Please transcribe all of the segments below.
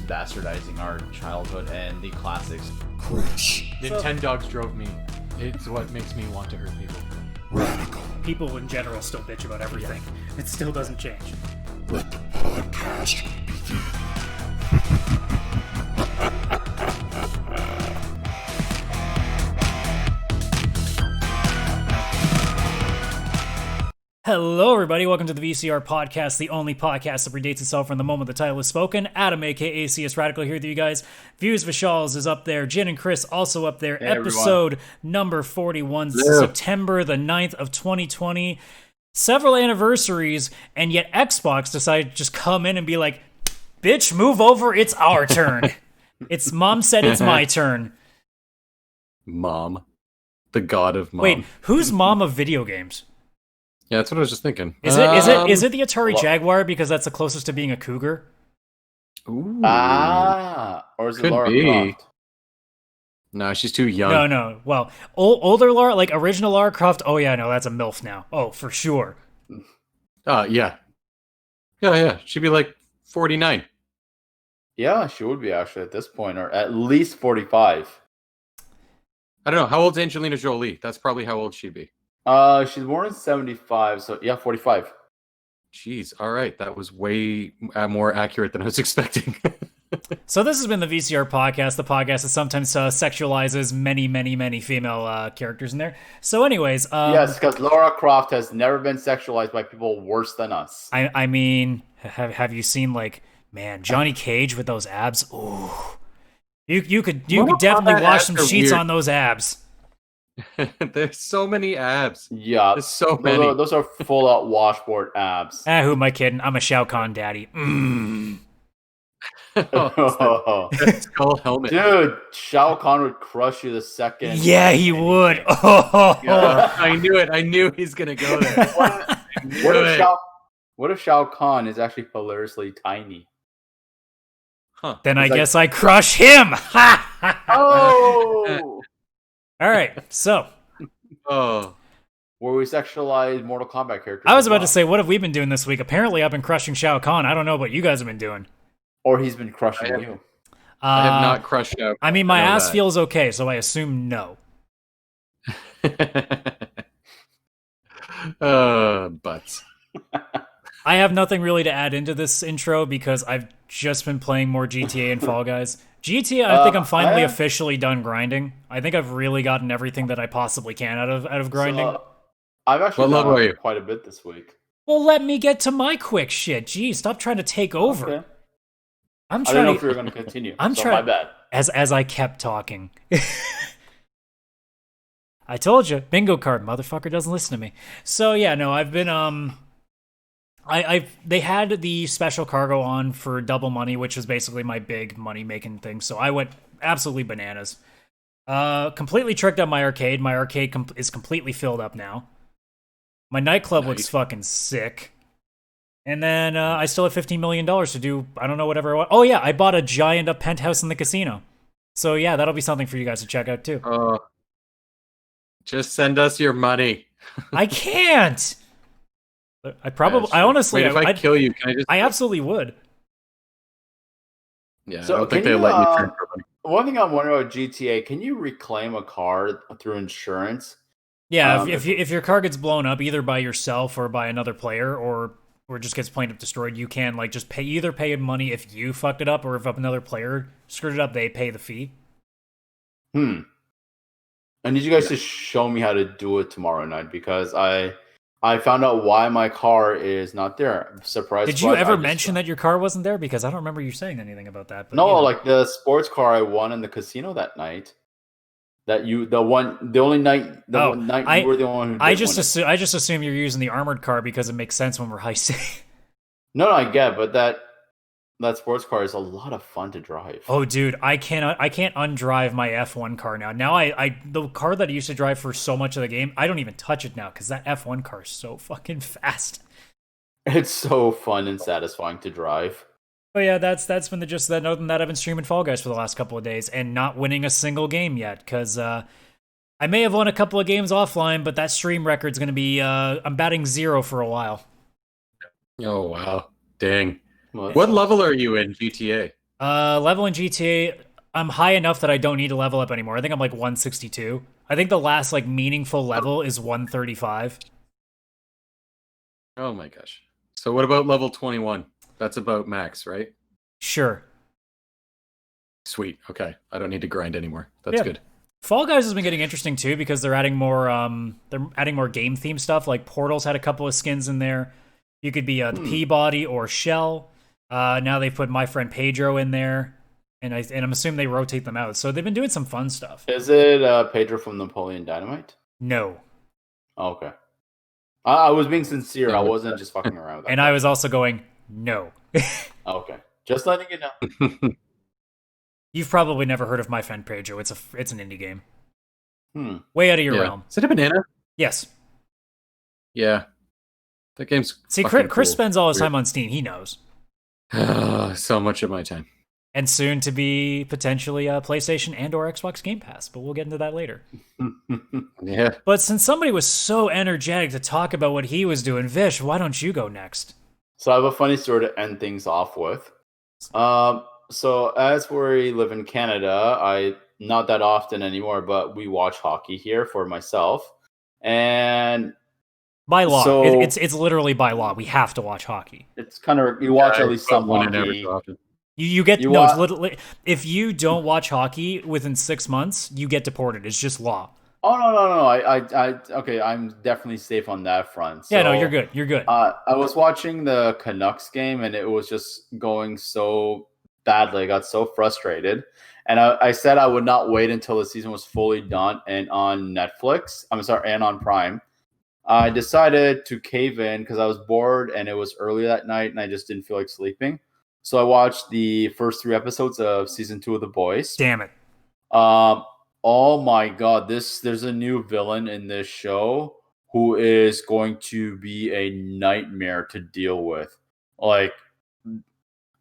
just bastardizing our childhood and the classics. Nintendogs drove me. It's what makes me want to hurt people. Radical. People in general still bitch about everything. It still doesn't change. Let the podcast begin. Hello, everybody. Welcome to the VCR Podcast, the only podcast that predates itself from the moment the title is spoken. Adam, a.k.a. CS Radical, here with you guys. Views Vishals is up there. Jin and Chris also up there. Hey, Episode number 41, Hello. September the 9th of 2020. Several anniversaries, and yet Xbox decided to just come in and be like, bitch, move over, it's our turn. It's Mom said it's my turn. Mom. The god of mom. Wait, who's mom of video games? Yeah, that's what I was just thinking. Is it the Atari Jaguar because that's the closest to being a cougar? Ooh. Or is it Could Lara be. Croft? No, she's too young. No. Well, older Lara, like original Lara Croft. Oh yeah, no, that's a MILF now. Oh, for sure. Yeah. Yeah. She'd be like 49. Yeah, she would be actually at this point, or at least 45. I don't know. How old's Angelina Jolie? That's probably how old she'd be. She's born in 75, so yeah, 45. Jeez. All right. That was way more accurate than I was expecting. So this has been the VCR Podcast, the podcast that sometimes sexualizes many female characters in there. So anyways, Yes, because Lara Croft has never been sexualized by people worse than us. I mean, have you seen Johnny Cage with those abs? Ooh, you could definitely wash some sheets on those abs. There's so many abs. Yeah, There's so many. Those are full-out washboard abs. Who am I kidding? I'm a Shao Kahn daddy. That skull helmet. Dude, Shao Kahn would crush you the second. Yeah, he would. Oh. I knew it. I knew he's gonna go there. What if Shao Kahn is actually hilariously tiny? Huh. Then I It's like- guess I crush him. Oh! All right, so Oh. Where we sexualize Mortal Kombat characters. I was about to say, what have we been doing this week? Apparently, I've been crushing Shao Kahn. I don't know what you guys have been doing. Or he's been crushing you. I have not crushed out. I mean, my I know ass that. feels okay, so I assume no. But I have nothing really to add into this intro because I've just been playing more GTA and Fall Guys. GTA, I think I'm finally officially done grinding. I think I've really gotten everything that I possibly can out of grinding. So, I've actually What level done are you? quite a bit this week. Well, let me get to my quick shit. Geez, stop trying to take over. Okay. I'm I don't trying know to. if you were going to continue. I'm so trying- my bad. As I kept talking. I told you, bingo card, motherfucker doesn't listen to me. So yeah, no, I've been they had the special cargo on for double money, which is basically my big money making thing. So I went absolutely bananas. Completely tricked out my arcade. My arcade is completely filled up now. My nightclub looks fucking sick. And then I still have $15 million to do, I don't know, whatever I want. Oh yeah, I bought a giant penthouse in the casino. So yeah, that'll be something for you guys to check out too. just send us your money. I can't. I probably, Yeah, I sure. honestly, Wait, if I kill you, can I just? I absolutely would. Yeah, So I don't think can they you, let you transfer money. One thing I'm wondering about GTA, can you reclaim a car through insurance? Yeah, if your car gets blown up either by yourself or by another player, or just gets plain up destroyed, you can just pay money if you fucked it up, or if another player screwed it up, they pay the fee. And did you guys just show me how to do it tomorrow night? Because I found out why my car is not there. I'm surprised. Did you ever mention that your car wasn't there? Because I don't remember you saying anything about that. But No, you know. like the sports car I won in the casino that night. The only night one night you were the one who did I just win it. I just assume you're using the armored car because it makes sense when we're heisting. No, I get, but that sports car is a lot of fun to drive. Oh, dude, I can't undrive my F1 car now. Now the car that I used to drive for so much of the game, I don't even touch it now because that F1 car is so fucking fast. It's so fun and satisfying to drive. But yeah, that's been the gist of that. Other than that, I've been streaming Fall Guys for the last couple of days and not winning a single game yet because I may have won a couple of games offline, but that stream record's going to be I'm batting 0 for a while. Oh wow, dang! What? What level are you in GTA? Level in GTA, I'm high enough that I don't need to level up anymore. I think I'm like 162. I think the last like meaningful level is 135. Oh my gosh. So what about level 21? That's about max, right? Sure. Sweet. Okay. I don't need to grind anymore. That's Yeah. good. Fall Guys has been getting interesting too because they're adding more game theme stuff. Like Portals had a couple of skins in there. You could be the Peabody or Shell. Now they've put my friend Pedro in there, and I'm assuming they rotate them out. So they've been doing some fun stuff. Is it Pedro from Napoleon Dynamite? No. Oh, okay. I was being sincere. No, I wasn't just fucking around with that. And I was also going, no. Oh, okay. Just letting you know. You've probably never heard of My Friend Pedro. It's an indie game. Way out of your realm. Is it a banana? Yes. Yeah. That game's See, fucking Chris cool. spends all his time on Steam. He knows. So much of my time. And soon to be potentially a PlayStation and or Xbox Game Pass, but we'll get into that later. Yeah. But since somebody was so energetic to talk about what he was doing, Vish, why don't you go next? So I have a funny story to end things off with. So as we live in Canada, I not that often anymore, but we watch hockey here for myself. And By law. So- It's literally by law. We have to watch hockey. it's kind of you watch Yeah, at least some one in every hockey. so often. You get You no. It's wa- literally if you don't watch hockey within 6 months, you get deported. It's just law. Oh no! I okay. I'm definitely safe on that front. Yeah, no, So, you're good. You're good. I was watching the Canucks game, and it was just going so badly. I got so frustrated, and I said I would not wait until the season was fully done and on Netflix. I'm sorry, and on Prime. I decided to cave in because I was bored, and it was early that night, and I just didn't feel like sleeping. So I watched the first 3 episodes of season 2 of The Boys. Damn it. Oh my god, there's a new villain in this show who is going to be a nightmare to deal with. Like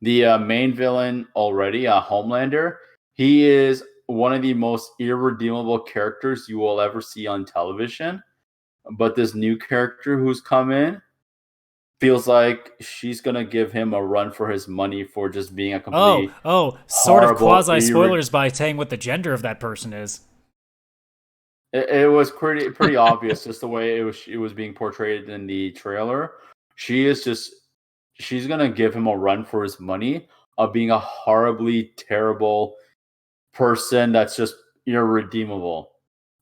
the main villain already, Homelander, he is one of the most irredeemable characters you will ever see on television. But this new character who's come in feels like she's gonna give him a run for his money for just being a complete Sort of horrible, quasi spoilers by saying what the gender of that person is. It was pretty obvious just the way it was being portrayed in the trailer. She's gonna give him a run for his money of being a horribly terrible person that's just irredeemable.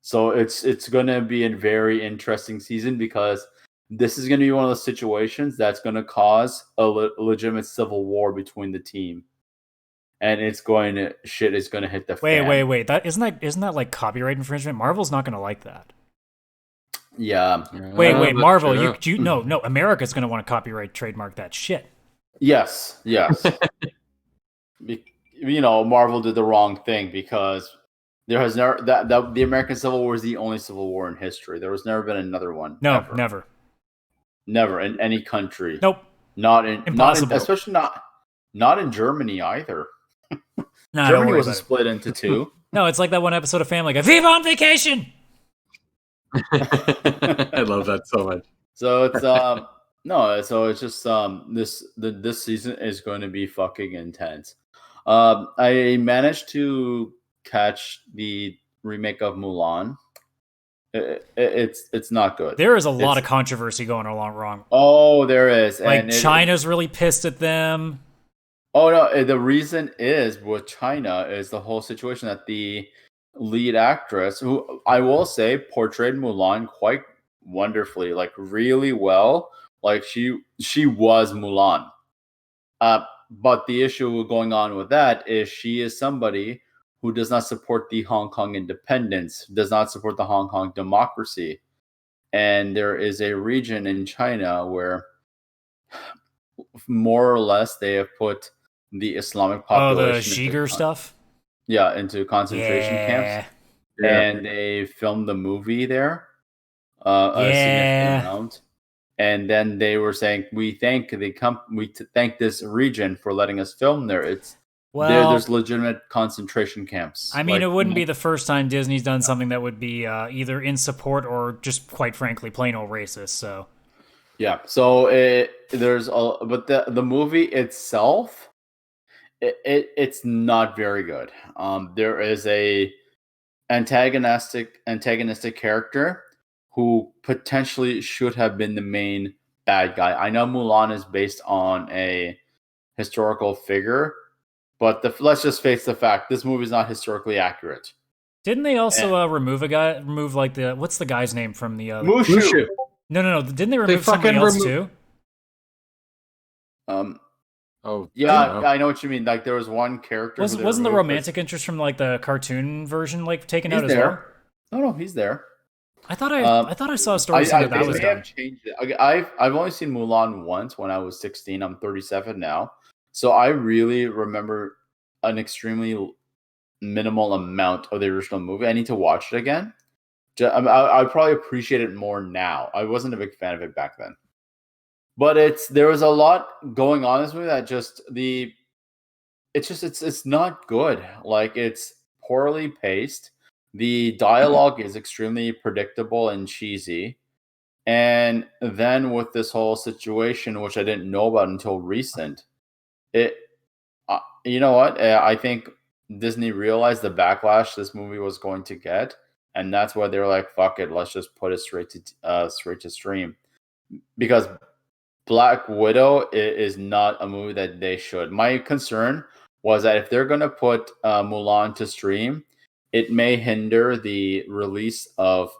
So it's gonna be a very interesting season because this is gonna be one of those situations that's gonna cause a legitimate civil war between the team. And it's going to hit the fan. Wait. That isn't that like copyright infringement? Marvel's not going to like that. Yeah. Wait, that's Marvel, true. you no, America's going to want to copyright trademark that shit. Yes. Marvel did the wrong thing because there has never that the American Civil War is the only civil war in history. There was never been another one. No, ever. Never in any country. Nope. Impossible. Especially not in Germany either. Nah, don't Germany worry wasn't about it. split into 2. No, it's like that one episode of Family Guy. Viva on vacation! I love that so much. So it's so it's just this season is going to be fucking intense. I managed to catch the remake of Mulan. It's not good. There is a lot of controversy going along wrong. Oh, there is. Like And China's really pissed at them. Oh no, the reason is with China is the whole situation that the lead actress, who I will say portrayed Mulan quite wonderfully, like really well. Like she was Mulan. But the issue going on with that is she is somebody who does not support the Hong Kong independence, does not support the Hong Kong democracy. And there is a region in China where more or less they have put the Islamic population The Uyghur stuff? Yeah, into concentration camps. Yeah. And they filmed the movie there. A significant amount. And then they were saying, we thank this region for letting us film there. There's legitimate concentration camps. I mean, it wouldn't be the first time Disney's done something that would be either in support or just, quite frankly, plain old racist. So, yeah. So but the movie itself It's not very good. There is a antagonistic character who potentially should have been the main bad guy. I know Mulan is based on a historical figure, but let's just face the fact: this movie is not historically accurate. Didn't they also remove like what's the guy's name from the Mushu. No. Didn't they remove somebody else too? Yeah, I know what you mean. Like there was one character. Wasn't the romantic interest from like the cartoon version like taken out as there. well? No, he's there. I thought I saw a story saying that was done. Changed it. I've only seen Mulan once when I was 16. I'm 37 now, so I really remember an extremely minimal amount of the original movie. I need to watch it again. I probably appreciate it more now. I wasn't a big fan of it back then. But there was a lot going on in this movie that it's not good. Like it's poorly paced. The dialogue is extremely predictable and cheesy. And then with this whole situation, which I didn't know about until recent, you know what? I think Disney realized the backlash this movie was going to get, and that's why they were like, "Fuck it, let's just put it straight to stream," because Black Widow is not a movie that they should. My concern was that if they're going to put Mulan to stream, it may hinder the release of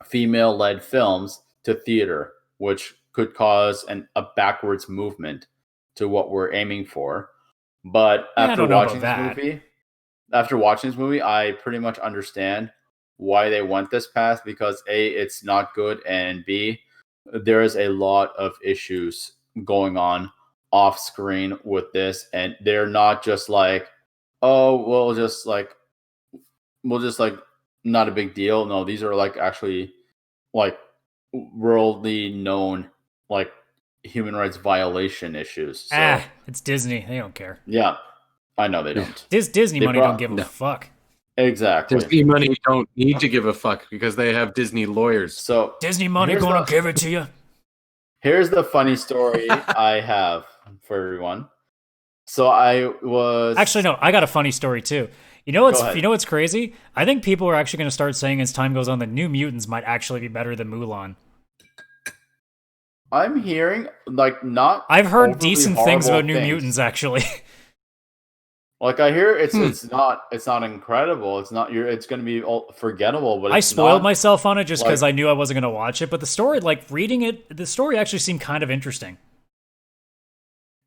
female-led films to theater, which could cause a backwards movement to what we're aiming for. But after watching this movie, I pretty much understand why they went this path, because A, it's not good, and B, there is a lot of issues going on off screen with this, and they're not just like, oh, we'll just not a big deal. No, these are like actually like worldly known like human rights violation issues. So, it's Disney. They don't care. Yeah, I know they don't. Disney money don't give a fuck. Exactly. Disney money don't need to give a fuck because they have Disney lawyers. So Disney money gonna give it to you. Here's the funny story I have for everyone. So I got a funny story too. You know what's crazy? I think people are actually going to start saying as time goes on that New Mutants might actually be better than Mulan. I'm hearing not. I've heard decent things about New Mutants actually. Like I hear it's not incredible. It's going to be forgettable. But I spoiled myself on it just because I knew I wasn't going to watch it. But the story, reading it, the story actually seemed kind of interesting.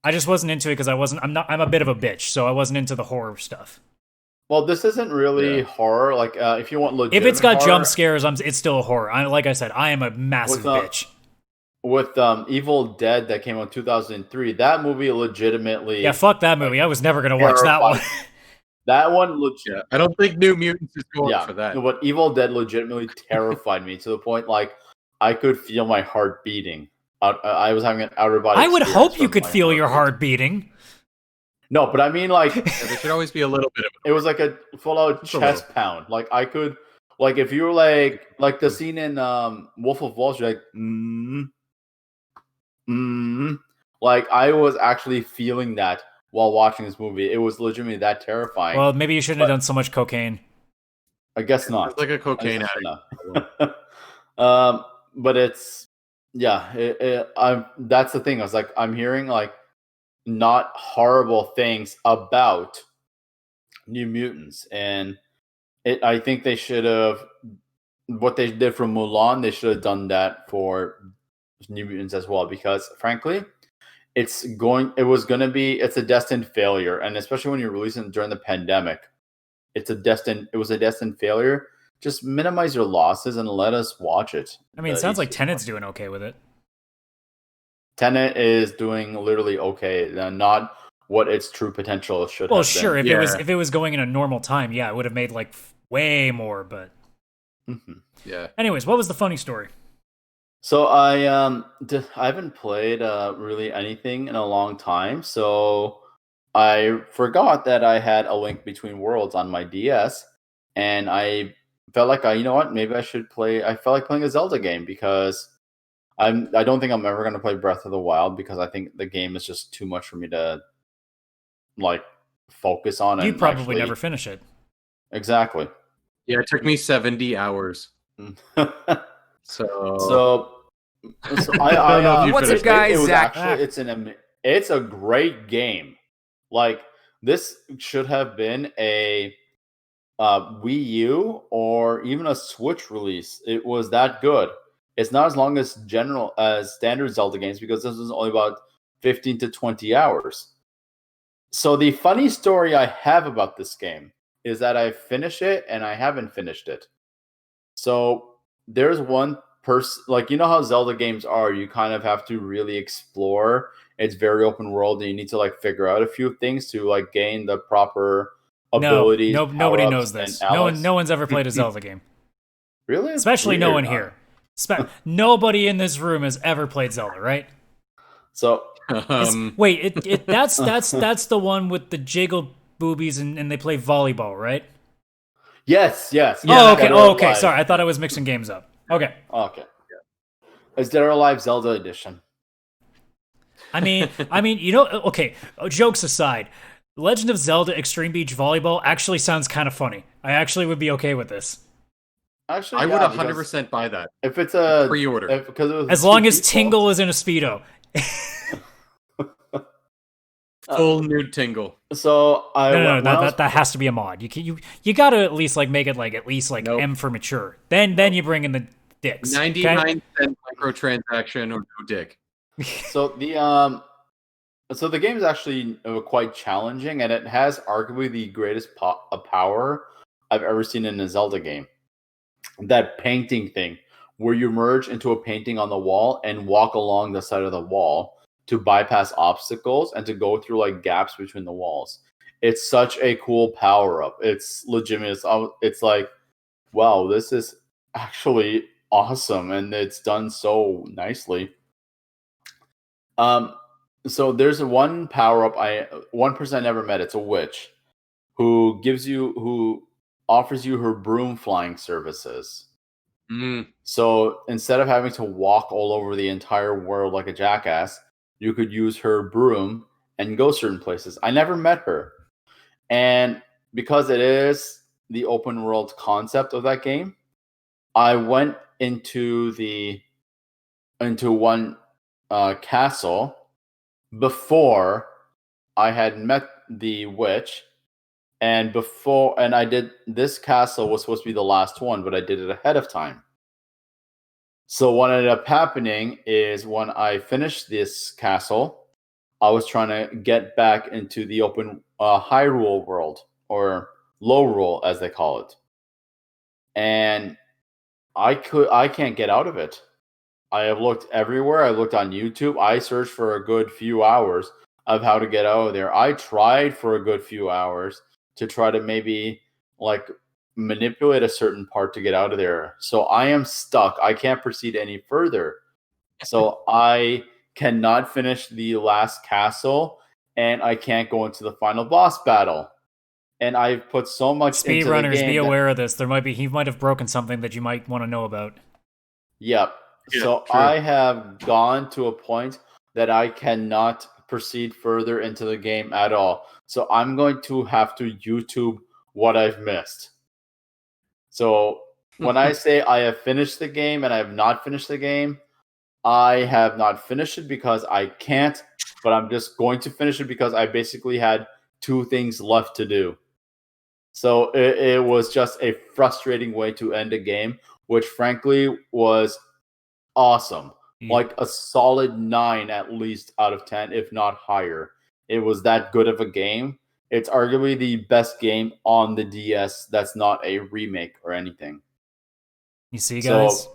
I just wasn't into it because I'm a bit of a bitch, so I wasn't into the horror stuff. Well, this isn't really horror. Like, if you want legit, if it's got jump scares, it's still a horror. Like I said, I am a massive bitch. With Evil Dead that came out in 2003, that movie legitimately. Yeah, fuck that movie. I was never gonna watch that one. That one legit. Yeah, I don't think New Mutants is going for that. But Evil Dead legitimately terrified me to the point I could feel my heart beating. I was having an outer body. I would hope you could feel your heart beating. No, but I mean, there should always be a little bit of it. It was like a full-out chest pound. Like I could, if you were like the scene in Wolf of Wall Street, like I was actually feeling that while watching this movie. It was legitimately that terrifying. Well, maybe you shouldn't have done so much cocaine. I guess not. It's like a cocaine addict. But it's that's the thing. I was like, I'm hearing not horrible things about New Mutants, and I think they should have what they did for Mulan. They should have done that for New Mutants as well, because frankly, it's a destined failure, and especially when you're releasing during the pandemic, it was a destined failure. Just minimize your losses and let us watch it. I mean, it sounds like Tenet's doing okay with it. Tenet is doing literally okay, not what its true potential should have been. Well, sure, if it was going in a normal time, it would have made way more, but yeah. Anyways, what was the funny story? So I haven't played really anything in a long time, so I forgot that I had A Link Between Worlds on my DS, and I felt like you know what, maybe I should play. I felt like playing a Zelda game because I don't think I'm ever going to play Breath of the Wild because I think the game is just too much for me to like focus on. You and probably actually... never finish it. Exactly. Yeah, it took me 70 hours. So so I don't know if you What's up, finished it. guys? it was Zach. actually it's a great game. Like, this should have been a Wii U or even a Switch release. It was that good. It's not as long as standard Zelda games, because this is only about 15 to 20 hours. So the funny story I have about this game is that I finish it and I haven't finished it. So there's one person, like, you know how Zelda games are, you kind of have to really explore. It's very open world, and you need to like figure out a few things to like gain the proper abilities. Nobody power-ups, knows this. and No one's ever played a Zelda game. Really? Especially no Weird. one here. Nobody in this room has ever played Zelda, right? So Wait, that's the one with the jiggle boobies and they play volleyball, right? yes. Okay. Alive. Sorry, I thought I was mixing games up. Okay. It's Dead or Alive Zelda Edition. I mean, okay, jokes aside, Legend of Zelda Extreme Beach Volleyball actually sounds kind of funny. I actually would be okay with this. Actually, I would yeah, 100% buy that. if it's a Pre-order. because As long as Tingle is in a Speedo. Full nude Tingle. So No, that has to be a mod. You gotta at least like make it like at least like Nope. M for mature. Then you bring in the dicks. 99-cent microtransaction or no dick. So the game is actually quite challenging, and it has arguably the greatest power I've ever seen in a Zelda game. That painting thing, where you merge into a painting on the wall and walk along the side of the wall to bypass obstacles and to go through like gaps between the walls. It's such a cool power up. It's legitimate. It's like, wow, this is actually awesome, and it's done so nicely. So there's one power up one person I never met. It's a witch who offers you her broom flying services. So instead of having to walk all over the entire world like a jackass, you could use her broom and go certain places. I never met her, and because it is the open world concept of that game, I went into one castle before I had met the witch, and I did this castle was supposed to be the last one, but I did it ahead of time. So what ended up happening is when I finished this castle, I was trying to get back into the open Hyrule world, or Lorule as they call it, and I can't get out of it. I have looked everywhere. I looked on YouTube. I searched for a good few hours of how to get out of there. I tried for a good few hours to try to maybe like manipulate a certain part to get out of there. So I am stuck. I can't proceed any further. So I cannot finish the last castle, and I can't go into the final boss battle. And I've put so much into the game. Speedrunners, be aware of this. He might have broken something that you might want to know about. Yep. Yeah, so true. I have gone to a point that I cannot proceed further into the game at all. So I'm going to have to YouTube what I've missed. So when I say I have finished the game and I have not finished the game, I have not finished it because I can't, but I'm just going to finish it because I basically had 2 things left to do. So it was just a frustrating way to end a game, which frankly was awesome. Like a solid 9 at least out of 10, if not higher. It was that good of a game. It's arguably the best game on the DS that's not a remake or anything. You see, guys?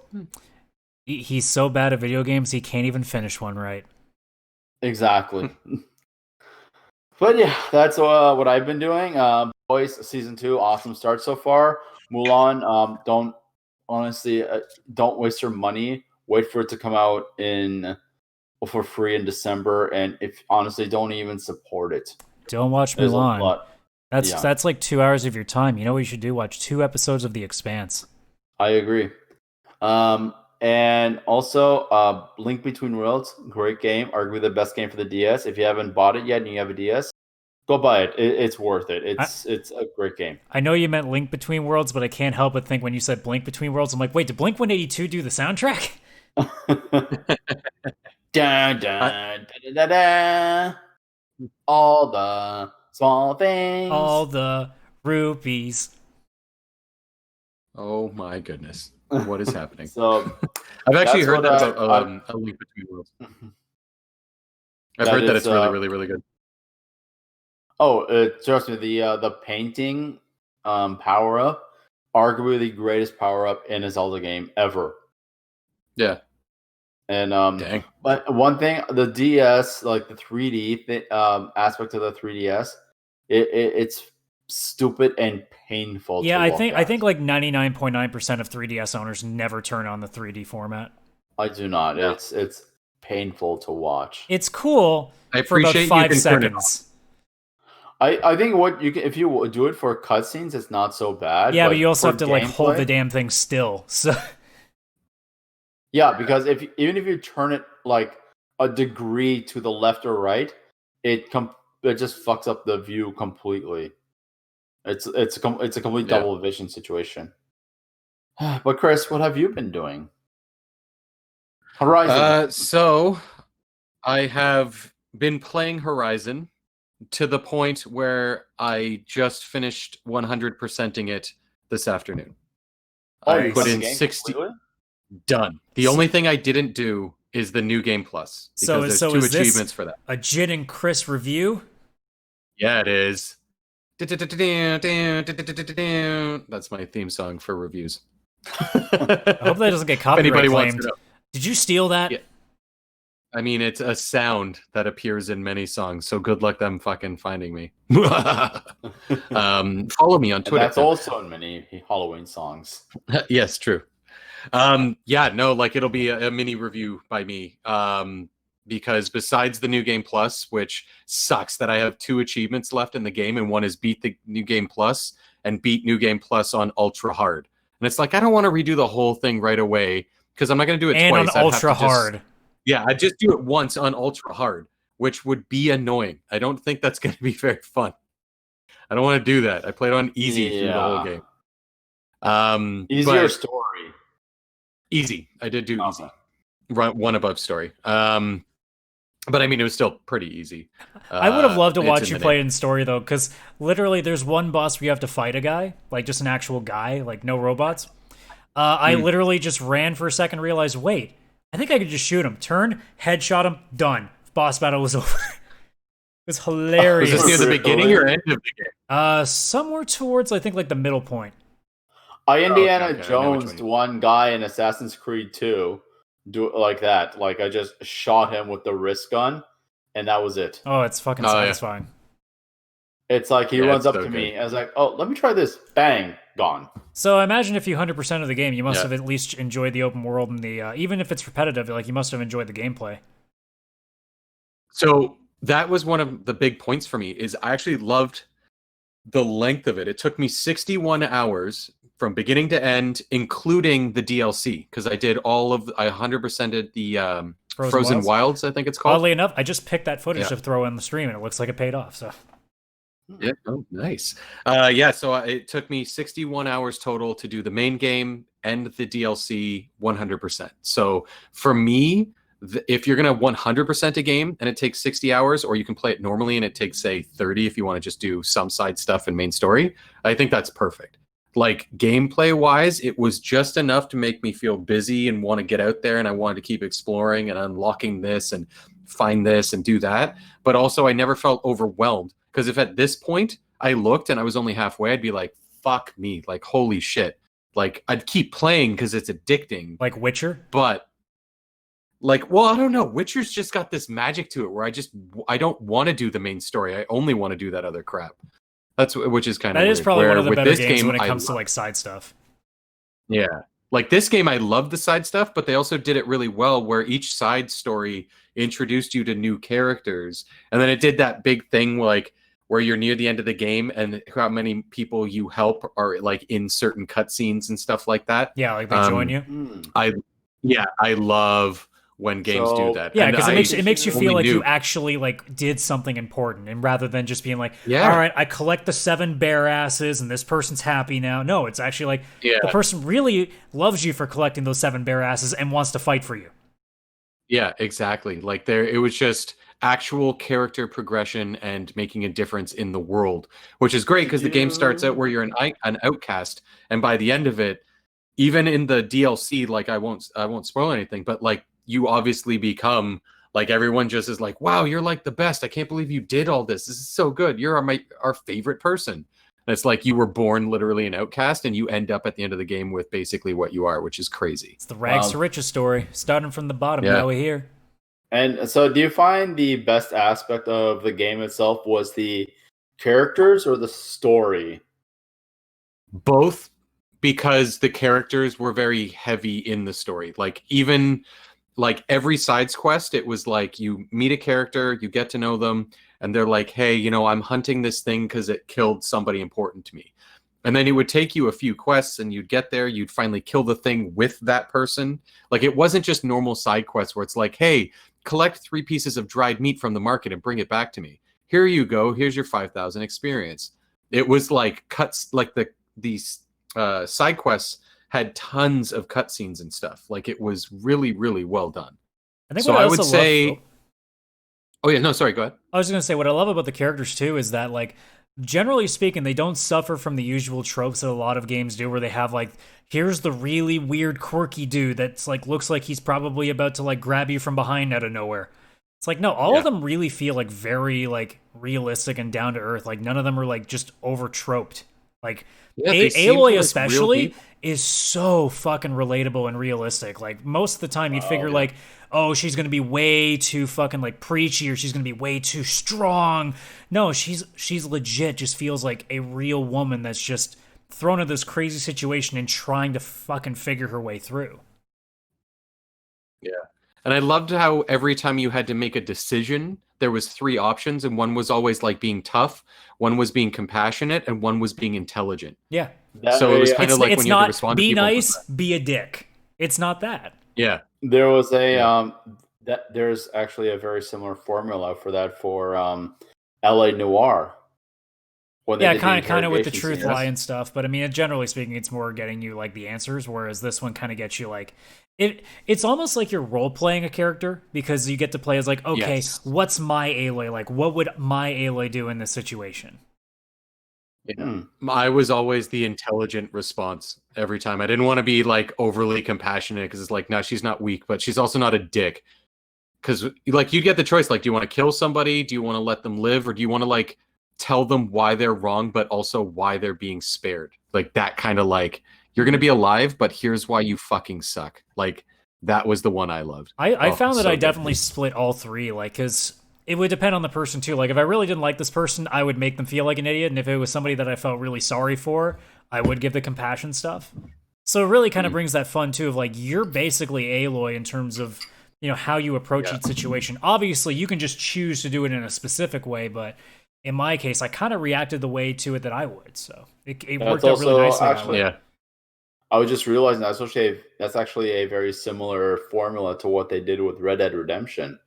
He's so bad at video games, he can't even finish one right. Exactly. But yeah, that's what I've been doing. Boys, season 2, awesome start so far. Mulan, don't waste your money. Wait for it to come out for free in December, and if honestly, don't even support it. Don't watch Mulan. That's like 2 hours of your time. You know what you should do? Watch 2 episodes of The Expanse. I agree. And also, Link Between Worlds, great game. Arguably the best game for the DS. If you haven't bought it yet and you have a DS, Go buy it. It's worth it. It's a great game. I know you meant Link Between Worlds, but I can't help but think when you said Blink Between Worlds, I'm like, wait, did Blink 182 do the soundtrack? Dun, dun, da, da, da, da. All the small things. All the rupees. Oh my goodness. What is happening? So I've actually that's heard what that about A Link Between Worlds. I've That heard that is, it's really, really, really good. Oh, trust me, the painting power up, arguably the greatest power up in a Zelda game ever. Yeah. And Dang. but one thing, the DS, like the 3D aspect of the 3DS, it's stupid and painful. Yeah, to look I at. think like 99.9% of 3DS owners never turn on the 3D format. I do not. Yeah. It's painful to watch. It's cool I for about appreciate you 5 can turn it seconds. I think what you can, if you do it for cutscenes, it's not so bad. Yeah, but you also for have to like hold gameplay- the damn thing still. So Yeah, because even if you turn it like a degree to the left or right, it just fucks up the view completely. It's a complete Yeah. double vision situation. But Chris, what have you been doing? Horizon. So I have been playing Horizon to the point where I just finished 100%ing it this afternoon. I you put done the in game 60 completely? done. The only thing I didn't do is the new game plus So- because so there's is two this- achievements for that. a Jin and Chris review. Yeah, it is. That's my theme song for reviews. I hope that doesn't get If copyright anybody wants claimed. to know. Did you steal that? Yeah. I mean, it's a sound that appears in many songs, so good luck them fucking finding me. Follow me on And Twitter. that's also in many Halloween songs. Yes, true. Yeah, no, like it'll be a mini review by me. Because besides the new game plus, which sucks that I have 2 achievements left in the game, and one is beat the new game plus and beat new game plus on ultra hard. And it's like I don't want to redo the whole thing right away because I'm not going to do it And twice. on I'd have to ultra just- hard. Yeah, I just do it once on ultra hard, which would be annoying. I don't think that's going to be very fun. I don't want to do that. I played on easy through the whole game. Easier but story. easy. I did do easy. Okay. One above story. But I mean, it was still pretty easy. I would have loved to it's watch in you the play name. in story though, because literally there's one boss where you have to fight a guy, like just an actual guy, like no robots. I literally just ran for a second, realized, wait, I think I could just shoot him. Turn, headshot him, done. Boss battle was over. It was hilarious. Was this near the Really? beginning or end of the game? Somewhere towards I think like the middle point. Indiana okay, I know which Jones, one. one guy in Assassin's Creed 2, do it like that. Like I just shot him with the wrist gun, and that was it. Oh, it's fucking Oh, yeah. satisfying. It's like he Yeah, runs it's up so to me, good. and I was like, "Oh, let me try this." Bang, gone. So I imagine if you 100% of the game, you must Yeah. have at least enjoyed the open world and the even if it's repetitive, like you must have enjoyed the gameplay. So that was one of the big points for me. Is I actually loved the length of it. It took me 61 hours from beginning to end, including the DLC, because I 100%ed the Frozen Wilds, I think it's called. Oddly enough, I just picked that footage Yeah. to throw in the stream, and it looks like it paid off. So Yeah. Oh, nice. Yeah. So it took me 61 hours total to do the main game and the DLC 100%. So for me, if you're going to 100% a game and it takes 60 hours, or you can play it normally and it takes, say, 30 if you want to just do some side stuff and main story, I think that's perfect. Like gameplay wise, it was just enough to make me feel busy and want to get out there, and I wanted to keep exploring and unlocking this and find this and do that. But also I never felt overwhelmed, because if at this point I looked and I was only halfway, I'd be like, fuck me, like holy shit. Like I'd keep playing because it's addicting. like Witcher. But like, well, I don't know. Witcher's just got this magic to it where I don't want to do the main story. I only want to do that other crap. Which is kind of That is probably one of the with better this games game, when it I comes to love- like side stuff. Yeah. Like this game, I love the side stuff, but they also did it really well where each side story introduced you to new characters. And then it did that big thing like where you're near the end of the game and how many people you help are like in certain cutscenes and stuff like that. Yeah, like they join you. Hmm. I love when games do that. Yeah, And because it makes you feel like knew. you actually like did something important, and rather than just being like, Yeah. all right, I collect the 7 bear asses, and this person's happy now. No, it's actually like the person really loves you for collecting those 7 bear asses and wants to fight for you. Yeah, exactly. Like it was just actual character progression and making a difference in the world, which is great because the game starts out where you're an outcast, and by the end of it, even in the DLC, like I won't spoil anything, but like you obviously become like everyone just is like, wow, you're like the best. I can't believe you did all this. This is so good. You're our favorite person. And it's like you were born literally an outcast, and you end up at the end of the game with basically what you are, which is crazy. It's the rags to riches story, starting from the bottom. Yeah. Now we're here. And so, do you find the best aspect of the game itself was the characters or the story? Both, because the characters were very heavy in the story. Like even like every side's quest, it was like you meet a character, you get to know them, and they're like, hey, you know, I'm hunting this thing because it killed somebody important to me. And then it would take you a few quests, and you'd get there, you'd finally kill the thing with that person. Like it wasn't just normal side quests where it's like, hey, collect 3 pieces of dried meat from the market and bring it back to me. Here you go. Here's your 5,000 experience. It was like cuts, like these side quests had tons of cutscenes and stuff. Like it was really, really well done. I think So what I would also say, love, oh yeah, no, sorry, go ahead. I was going to say what I love about the characters too is that like generally speaking, they don't suffer from the usual tropes that a lot of games do, where they have like, here's the really weird, quirky dude that's like looks like he's probably about to like grab you from behind out of nowhere. It's like, no, all of them really feel like very like realistic and down to earth. Like none of them are like just over troped. Like Aloy especially is so fucking relatable and realistic. Like most of the time you'd figure like, oh, she's gonna be way too fucking like preachy, or she's gonna be way too strong. No, she's legit just feels like a real woman that's just thrown into this crazy situation and trying to fucking figure her way through. Yeah. And I loved how every time you had to make a decision, there was 3 options, and one was always like being tough, one was being compassionate, and one was being intelligent. Yeah. So it was kind of like when you had to respond to be people. nice, be a dick. It's not that. Yeah. There was a there's actually a very similar formula for that for LA Noire. Yeah, kind of with the truth lie and stuff. But I mean, generally speaking, it's more getting you like the answers, whereas this one kind of gets you like it's almost like you're role playing a character, because you get to play as like, okay, what's my Aloy like? What would my Aloy do in this situation? Yeah. I was always the intelligent response every time. I didn't want to be like overly compassionate, because it's like, no, she's not weak, but she's also not a dick. Because like you get the choice, like, do you want to kill somebody? Do you want to let them live? Or do you want to like tell them why they're wrong, but also why they're being spared? Like that kind of like, you're going to be alive, but here's why you fucking suck. Like that was the one I loved. I found that I definitely split all 3, like, because it would depend on the person too. Like if I really didn't like this person, I would make them feel like an idiot. And if it was somebody that I felt really sorry for, I would give the compassion stuff. So it really kind of brings that fun too of like, you're basically Aloy in terms of, you know, how you approach each situation. Obviously you can just choose to do it in a specific way, but in my case, I kind of reacted the way to it that I would. So it worked out really nicely. Actually, I was just realizing that's actually a very similar formula to what they did with Red Dead Redemption,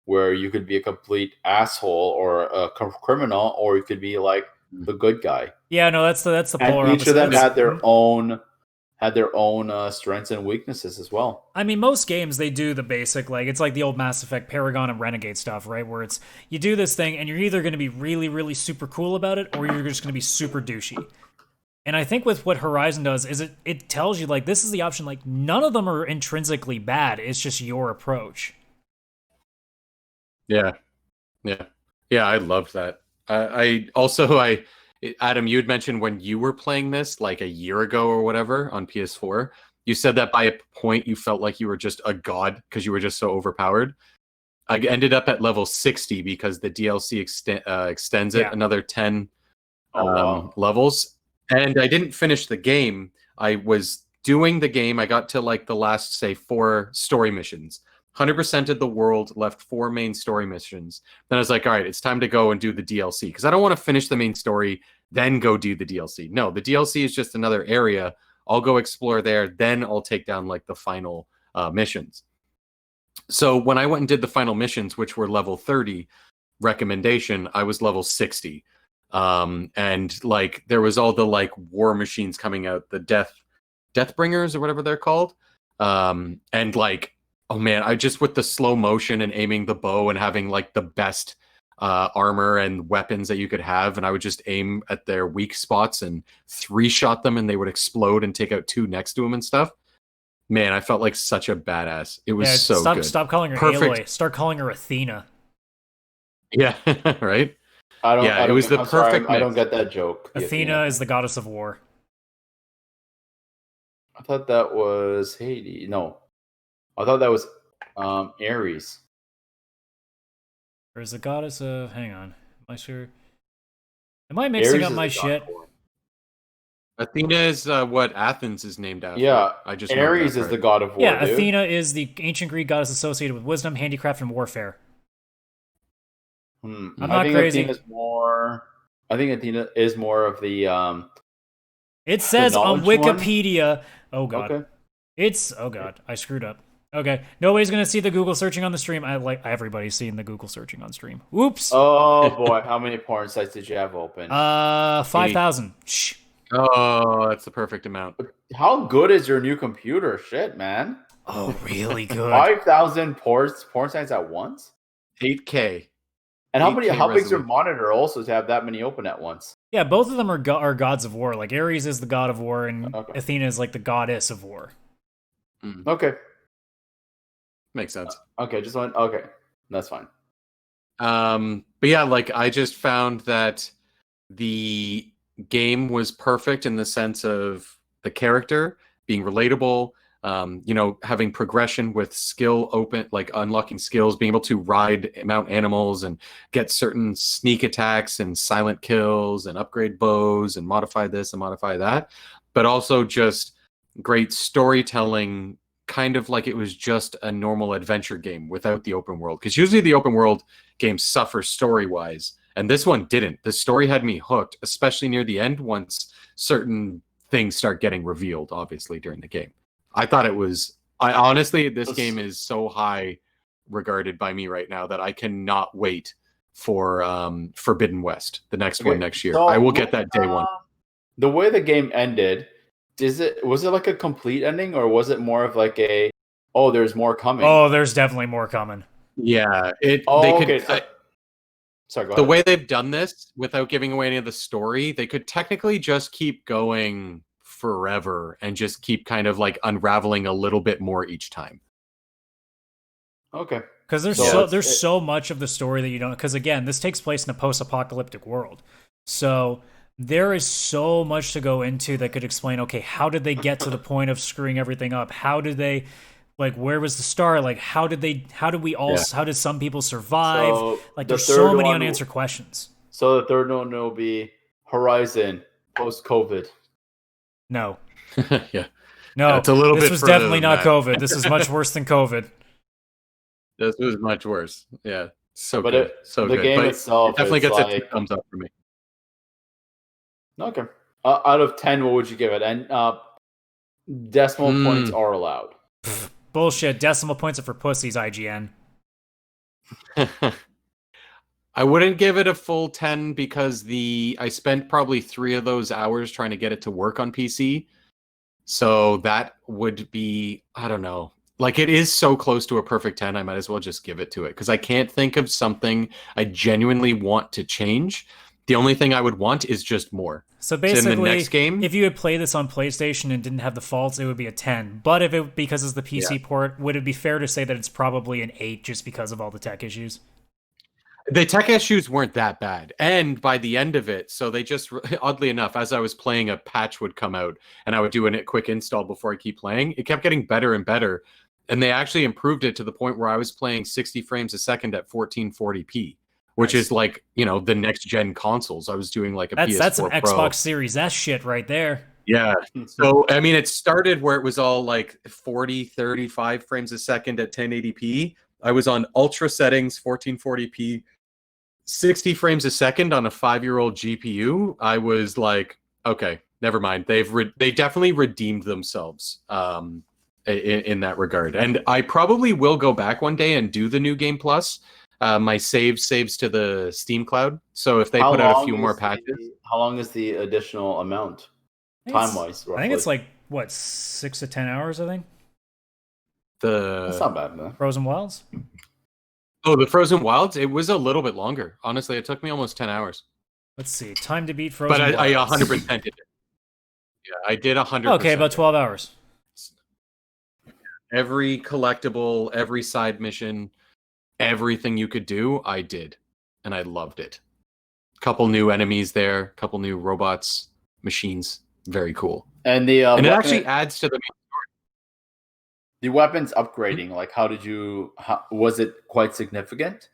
where you could be a complete asshole or a criminal, or you could be like the good guy. Yeah, no, that's the polar. And each of them had their own strengths and weaknesses as well. I mean, most games, they do the basic, like, it's like the old Mass Effect Paragon and Renegade stuff, right? Where it's, you do this thing, and you're either going to be really, really super cool about it, or you're just going to be super douchey. And I think with what Horizon does is it tells you, like, this is the option, like, none of them are intrinsically bad, it's just your approach. Yeah. I loved that. Adam, you had mentioned when you were playing this like a year ago or whatever on PS4, you said that by a point you felt like you were just a god because you were just so overpowered. I ended up at level 60 because the DLC extends it another 10 levels. And I didn't finish the game. I was doing the game. I got to like the last, say, 4 story missions. 100%ed the world, left 4 main story missions. Then I was like, all right, it's time to go and do the DLC, because I don't want to finish the main story, then go do the DLC. No, the DLC is just another area. I'll go explore there, then I'll take down like the final missions. So when I went and did the final missions, which were level 30 recommendation, I was level 60. And like there was all the like war machines coming out, the Deathbringers or whatever they're called. And like, oh man, I just with the slow motion and aiming the bow and having like the best armor and weapons that you could have, and I would just aim at their weak spots and 3-shot them and they would explode and take out 2 next to them and stuff. Man, I felt like such a badass. It was so good. Stop calling her Aloy. Start calling her Athena. Yeah, right? It was the perfect mix. I don't get that joke. Athena is the goddess of war. I thought that was Hades. No. I thought that was Ares. Or is the goddess of... Hang on. Am I sure? Am I mixing up my shit? Athena is what Athens is named after. Yeah, I just Ares is the god of war. Yeah, dude. Athena is the ancient Greek goddess associated with wisdom, handicraft, and warfare. I'm not crazy. I think Athena is more of the. It says on Wikipedia. One? Oh god. Okay. Oh god. I screwed up. Okay, nobody's gonna see the Google searching on the stream. Everybody's seeing the Google searching on stream. Whoops. Oh boy, how many porn sites did you have open? 5,000. Shh. Oh, that's the perfect amount. How good is your new computer? Shit, man. Oh, really good. 5,000 porn sites at once? 8K. And how big is your monitor also to have that many open at once? Yeah, both of them are gods of war. Like Ares is the god of war, and Athena is like the goddess of war. Okay. Makes sense. Okay, okay. That's fine. But yeah, like I just found that the game was perfect in the sense of the character being relatable, having progression with skill open, like unlocking skills, being able to mount animals and get certain sneak attacks and silent kills and upgrade bows and modify this and modify that, but also just great storytelling, kind of like it was just a normal adventure game without the open world. Because usually the open world games suffer story-wise, and this one didn't. The story had me hooked, especially near the end once certain things start getting revealed, obviously, during the game. I thought it was... this game is so high regarded by me right now that I cannot wait for Forbidden West, the next one next year. So, I will get that day one. The way the game ended, was it like a complete ending, or was it more of like there's more coming? Oh, there's definitely more coming. Yeah. Sorry, go ahead. The way they've done this, without giving away any of the story, they could technically just keep going forever and just keep kind of like unraveling a little bit more each time. Okay. Because there's so much of the story that you don't... Because again, this takes place in a post-apocalyptic world. So there is so much to go into that could explain, okay, how did they get to the point of screwing everything up? How did they... Like, where was the start? Like, how did some people survive? So like, there's so many unanswered questions. So the third one will be Horizon post-COVID. No. Yeah. No, it's a little bit. This was definitely not COVID. This is much worse than COVID. This was much worse. Yeah. So but good. The game itself it definitely gets like, a thumbs up for me. Okay. Out of 10, what would you give it? And decimal points are allowed. Bullshit. Decimal points are for pussies, IGN. I wouldn't give it a full 10 because I spent probably 3 of those hours trying to get it to work on PC. So that would be, I don't know. Like, it is so close to a perfect 10, I might as well just give it to it. Because I can't think of something I genuinely want to change. The only thing I would want is just more. So basically, in the next game, if you had played this on PlayStation and didn't have the faults, it would be a 10. But because it's the PC port, would it be fair to say that it's probably an 8 just because of all the tech issues? The tech issues weren't that bad. And by the end of it, so they just, oddly enough, as I was playing, a patch would come out and I would do a quick install before I keep playing. It kept getting better and better. And they actually improved it to the point where I was playing 60 frames a second at 1440p. Which is like, the next gen consoles. I was doing like a PS4 That's an Pro. Xbox Series S shit right there. Yeah. So, I mean, it started where it was all like 40, 35 frames a second at 1080p. I was on ultra settings, 1440p, 60 frames a second on a 5-year-old GPU. I was like, okay, never mind. They definitely redeemed themselves in that regard. And I probably will go back one day and do the new game plus. My saves to the Steam cloud. So if they put out a few more patches. How long is the additional amount? Time-wise, roughly? I think it's like, what, 6 to 10 hours, I think? That's not bad, man. Frozen Wilds? Oh, the Frozen Wilds? It was a little bit longer. Honestly, it took me almost 10 hours. Let's see. Time to beat Frozen But I Wilds. 100% did it. Yeah, I did 100%. Okay, about 12 hours. Every collectible, every side mission, everything you could do, I did. And I loved it. Couple new enemies there, couple new robots, machines. Very cool. And it actually adds to the main story. The weapons upgrading, like was it quite significant?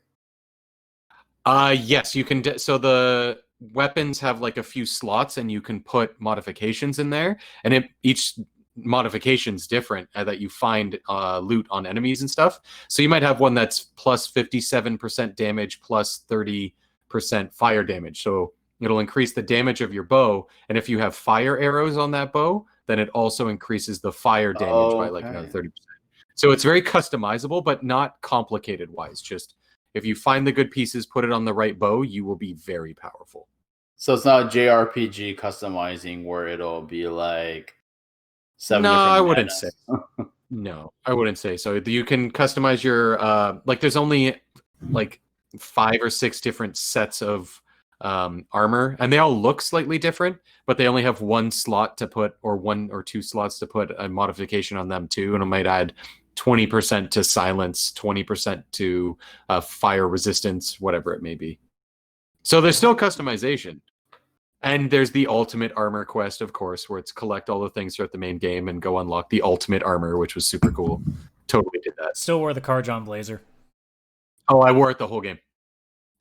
Yes, you can. So the weapons have like a few slots, and you can put modifications in there, and each modification's different that you find loot on enemies and stuff. So you might have one that's plus 57% damage, plus 30% fire damage. So it'll increase the damage of your bow, and if you have fire arrows on that bow, then it also increases the fire damage by like another 30%. So it's very customizable, but not complicated wise. Just if you find the good pieces, put it on the right bow, you will be very powerful. So it's not JRPG customizing where it'll be like 7 No, different I wouldn't bananas. say. No, I wouldn't say so. You can customize your like. There's only like 5 or 6 different sets of armor, and they all look slightly different, but they only have one slot to put, or 1 or 2 slots to put a modification on them too, and it might add 20% to silence, 20% to fire resistance, whatever it may be. So there's still customization. And there's the ultimate armor quest, of course, where it's collect all the things throughout the main game and go unlock the ultimate armor, which was super cool. Totally did that. Still wore the Carjon blazer. Oh, I wore it the whole game.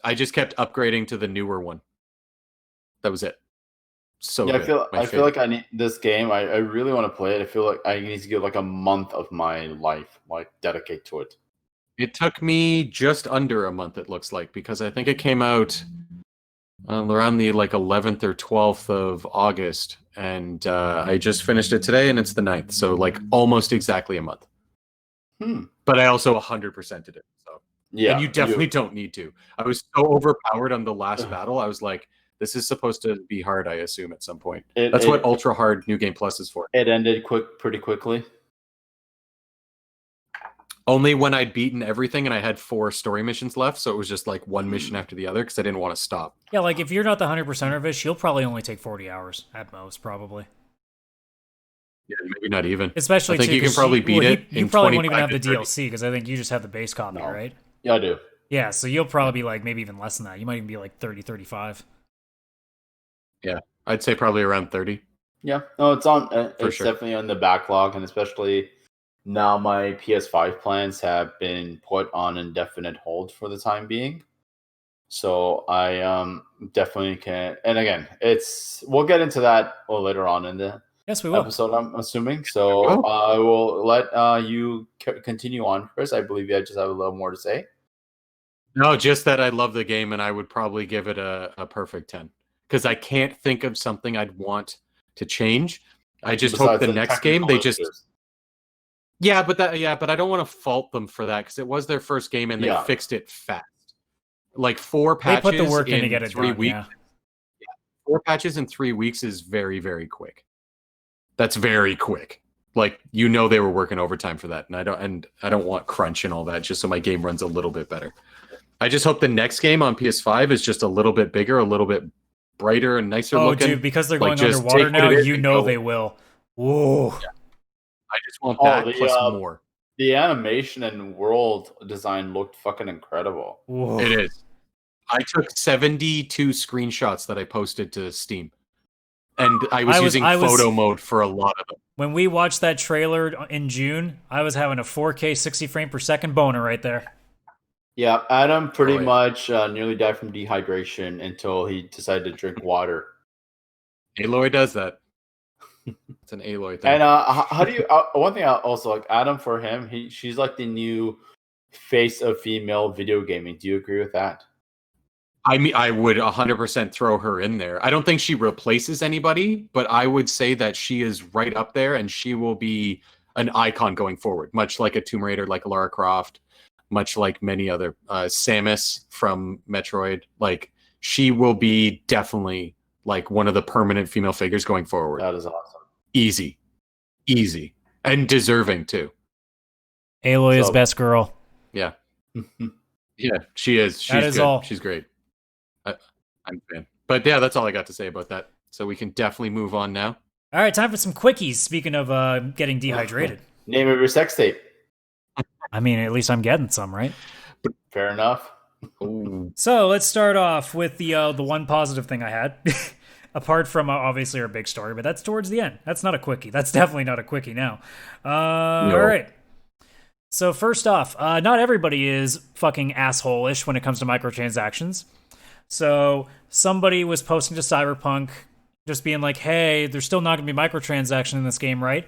I just kept upgrading to the newer one. That was it. So yeah, good. I feel like I need this game. I really want to play it. I feel like I need to give like a month of my life, like dedicate to it. It took me just under a month, it looks like, because I think it came out around the like 11th or 12th of August, and I just finished it today, and it's the 9th, so like almost exactly a month. But I also 100%ed it. So yeah, and you definitely don't need to. I was so overpowered on the last battle. I was like, this is supposed to be hard, I assume, at some point. That's what Ultra Hard New Game Plus is for. It ended pretty quickly. Only when I'd beaten everything and I had 4 story missions left, so it was just like one mission after the other because I didn't want to stop. Yeah, like if you're not the 100%er of it, you'll probably only take 40 hours at most, probably. Yeah, maybe not even. Especially, I think you can probably beat it. You probably won't even have the DLC because I think you just have the base copy, right? Yeah, I do. Yeah, so you'll probably be like maybe even less than that. You might even be like 30, 35. Yeah, I'd say probably around 30. Yeah, no, it's on. It's sure. Definitely on the backlog, and especially now my PS5 plans have been put on indefinite hold for the time being. So I definitely can. And again, we'll get into that later on in the episode, I'm assuming. So I will let you continue on, Chris. I believe you just have a little more to say. No, just that I love the game, and I would probably give it a perfect 10. Because I can't think of something I'd want to change. I just hope the next game they just but I don't want to fault them for that because it was their first game and they fixed it fast. Like 4 patches. They put the work in to get it 3 done, weeks. yeah. 4 patches in 3 weeks is very, very quick. That's very quick. Like they were working overtime for that, and I don't want crunch and all that just so my game runs a little bit better. I just hope the next game on PS5 is just a little bit bigger, a little bit brighter and nicer looking. Oh, dude, because they're going underwater now, they will. Whoa. Yeah. I just want that plus more. The animation and world design looked fucking incredible. Whoa. It is. I took 72 screenshots that I posted to Steam. And I was using photo mode for a lot of them. When we watched that trailer in June, I was having a 4K 60 frame per second boner right there. Yeah, Adam pretty much nearly died from dehydration until he decided to drink water. Aloy does that. It's an Aloy thing. And how do you? One thing I also like, Adam, for him, she's like the new face of female video gaming. Do you agree with that? I mean, I would 100% throw her in there. I don't think she replaces anybody, but I would say that she is right up there, and she will be an icon going forward, much like a Tomb Raider, like Lara Croft, much like many other Samus from Metroid. Like, she will be definitely like one of the permanent female figures going forward. That is awesome. Easy, and deserving too. Aloy is best girl. Yeah, yeah, she is. She's good. All. She's great. I'm a fan. But yeah, that's all I got to say about that. So we can definitely move on now. All right, time for some quickies. Speaking of getting dehydrated. Name of your sex tape. I mean, at least I'm getting some, right? Fair enough. Ooh. So let's start off with the one positive thing I had. Apart from obviously our big story, but that's towards the end. That's not a quickie. That's definitely not a quickie now. No. All right. So first off, not everybody is fucking asshole-ish when it comes to microtransactions. So somebody was posting to Cyberpunk, just being like, hey, there's still not going to be microtransaction in this game, right?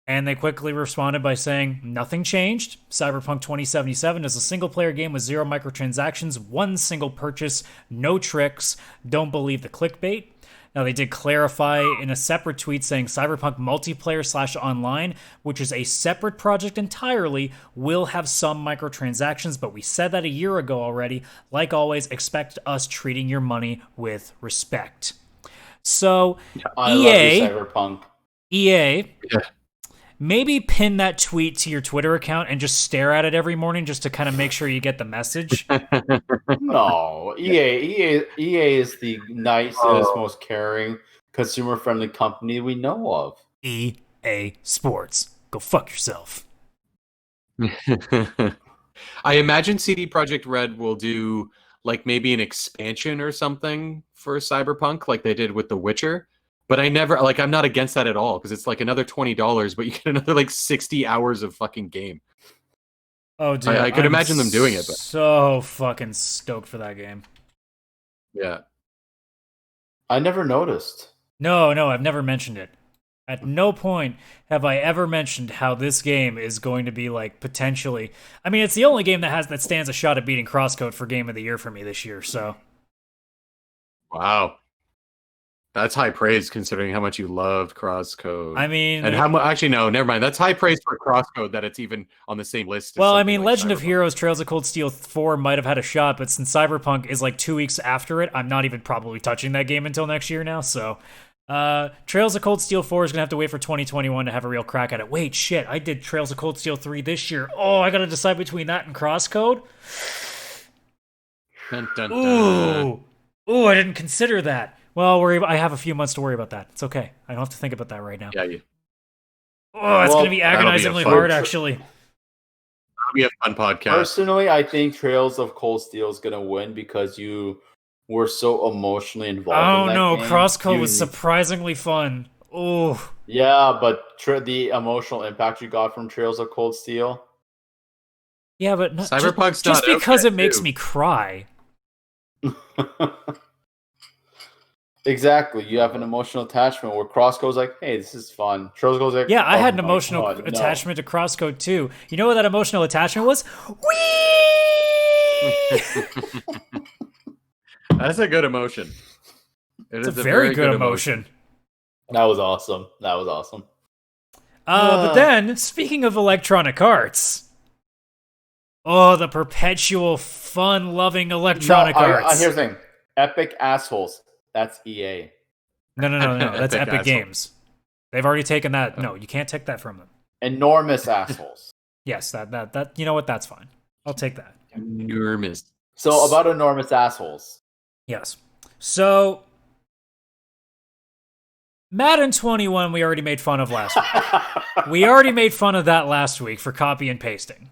And they quickly responded by saying, nothing changed. Cyberpunk 2077 is a single-player game with 0 microtransactions, 1 single purchase, no tricks. Don't believe the clickbait. Now, they did clarify in a separate tweet saying Cyberpunk Multiplayer/Online, which is a separate project entirely, will have some microtransactions, but we said that a year ago already. Like always, expect us treating your money with respect. So, I EA, love you, Cyberpunk. EA, Yeah. maybe pin that tweet to your Twitter account and just stare at it every morning just to kind of make sure you get the message. No, EA is the nicest, most caring, consumer-friendly company we know of. EA Sports. Go fuck yourself. I imagine CD Projekt Red will do like maybe an expansion or something for Cyberpunk, like they did with The Witcher. But I'm not against that at all, because it's like another $20, but you get another like 60 hours of fucking game. Oh, dude. I could imagine them doing it. But so fucking stoked for that game. yeah. I never noticed. No, I've never mentioned it. At no point have I ever mentioned how this game is going to be like potentially. I mean, it's the only game that stands a shot at beating CrossCode for Game of the Year for me this year. So. Wow. That's high praise considering how much you loved CrossCode. I mean, and how much? Actually, no, never mind. That's high praise for CrossCode that it's even on the same list. Well, I mean, like Legend of Cyberpunk. Heroes: Trails of Cold Steel 4 might have had a shot, but since Cyberpunk is like 2 weeks after it, I'm not even probably touching that game until next year now. So, Trails of Cold Steel 4 is gonna have to wait for 2021 to have a real crack at it. Wait, shit! I did Trails of Cold Steel 3 this year. Oh, I gotta decide between that and CrossCode. Dun, dun, dun. Ooh, I didn't consider that. Well, I have a few months to worry about that. It's okay. I don't have to think about that right now. Yeah. Oh, it's going to be agonizingly hard, fun. actually. That'll be a fun podcast. Personally, I think Trails of Cold Steel is going to win because you were so emotionally involved in that game. CrossCode was surprisingly fun. Oh. Yeah, but the emotional impact you got from Trails of Cold Steel. Yeah, but Cyberpunk's just not because okay, it makes too. me cry. Exactly. You have an emotional attachment where CrossCode's like, hey, this is fun. Trails goes like, Yeah, I oh had an my emotional God, no. attachment to CrossCode too. You know what that emotional attachment was? Whee! That's a good emotion. It's a very good emotion. That was awesome. But then, speaking of Electronic Arts, the perpetual fun-loving Electronic Arts. Here's the thing. Epic assholes. That's EA. No. That's Epic Epic asshole. Games. They've already taken that. No, you can't take that from them. Enormous assholes. Yes, that. You know what? That's fine. I'll take that. Enormous. So about enormous assholes. Yes. So, Madden 21, we already made fun of last week. We already made fun of that last week for copy and pasting.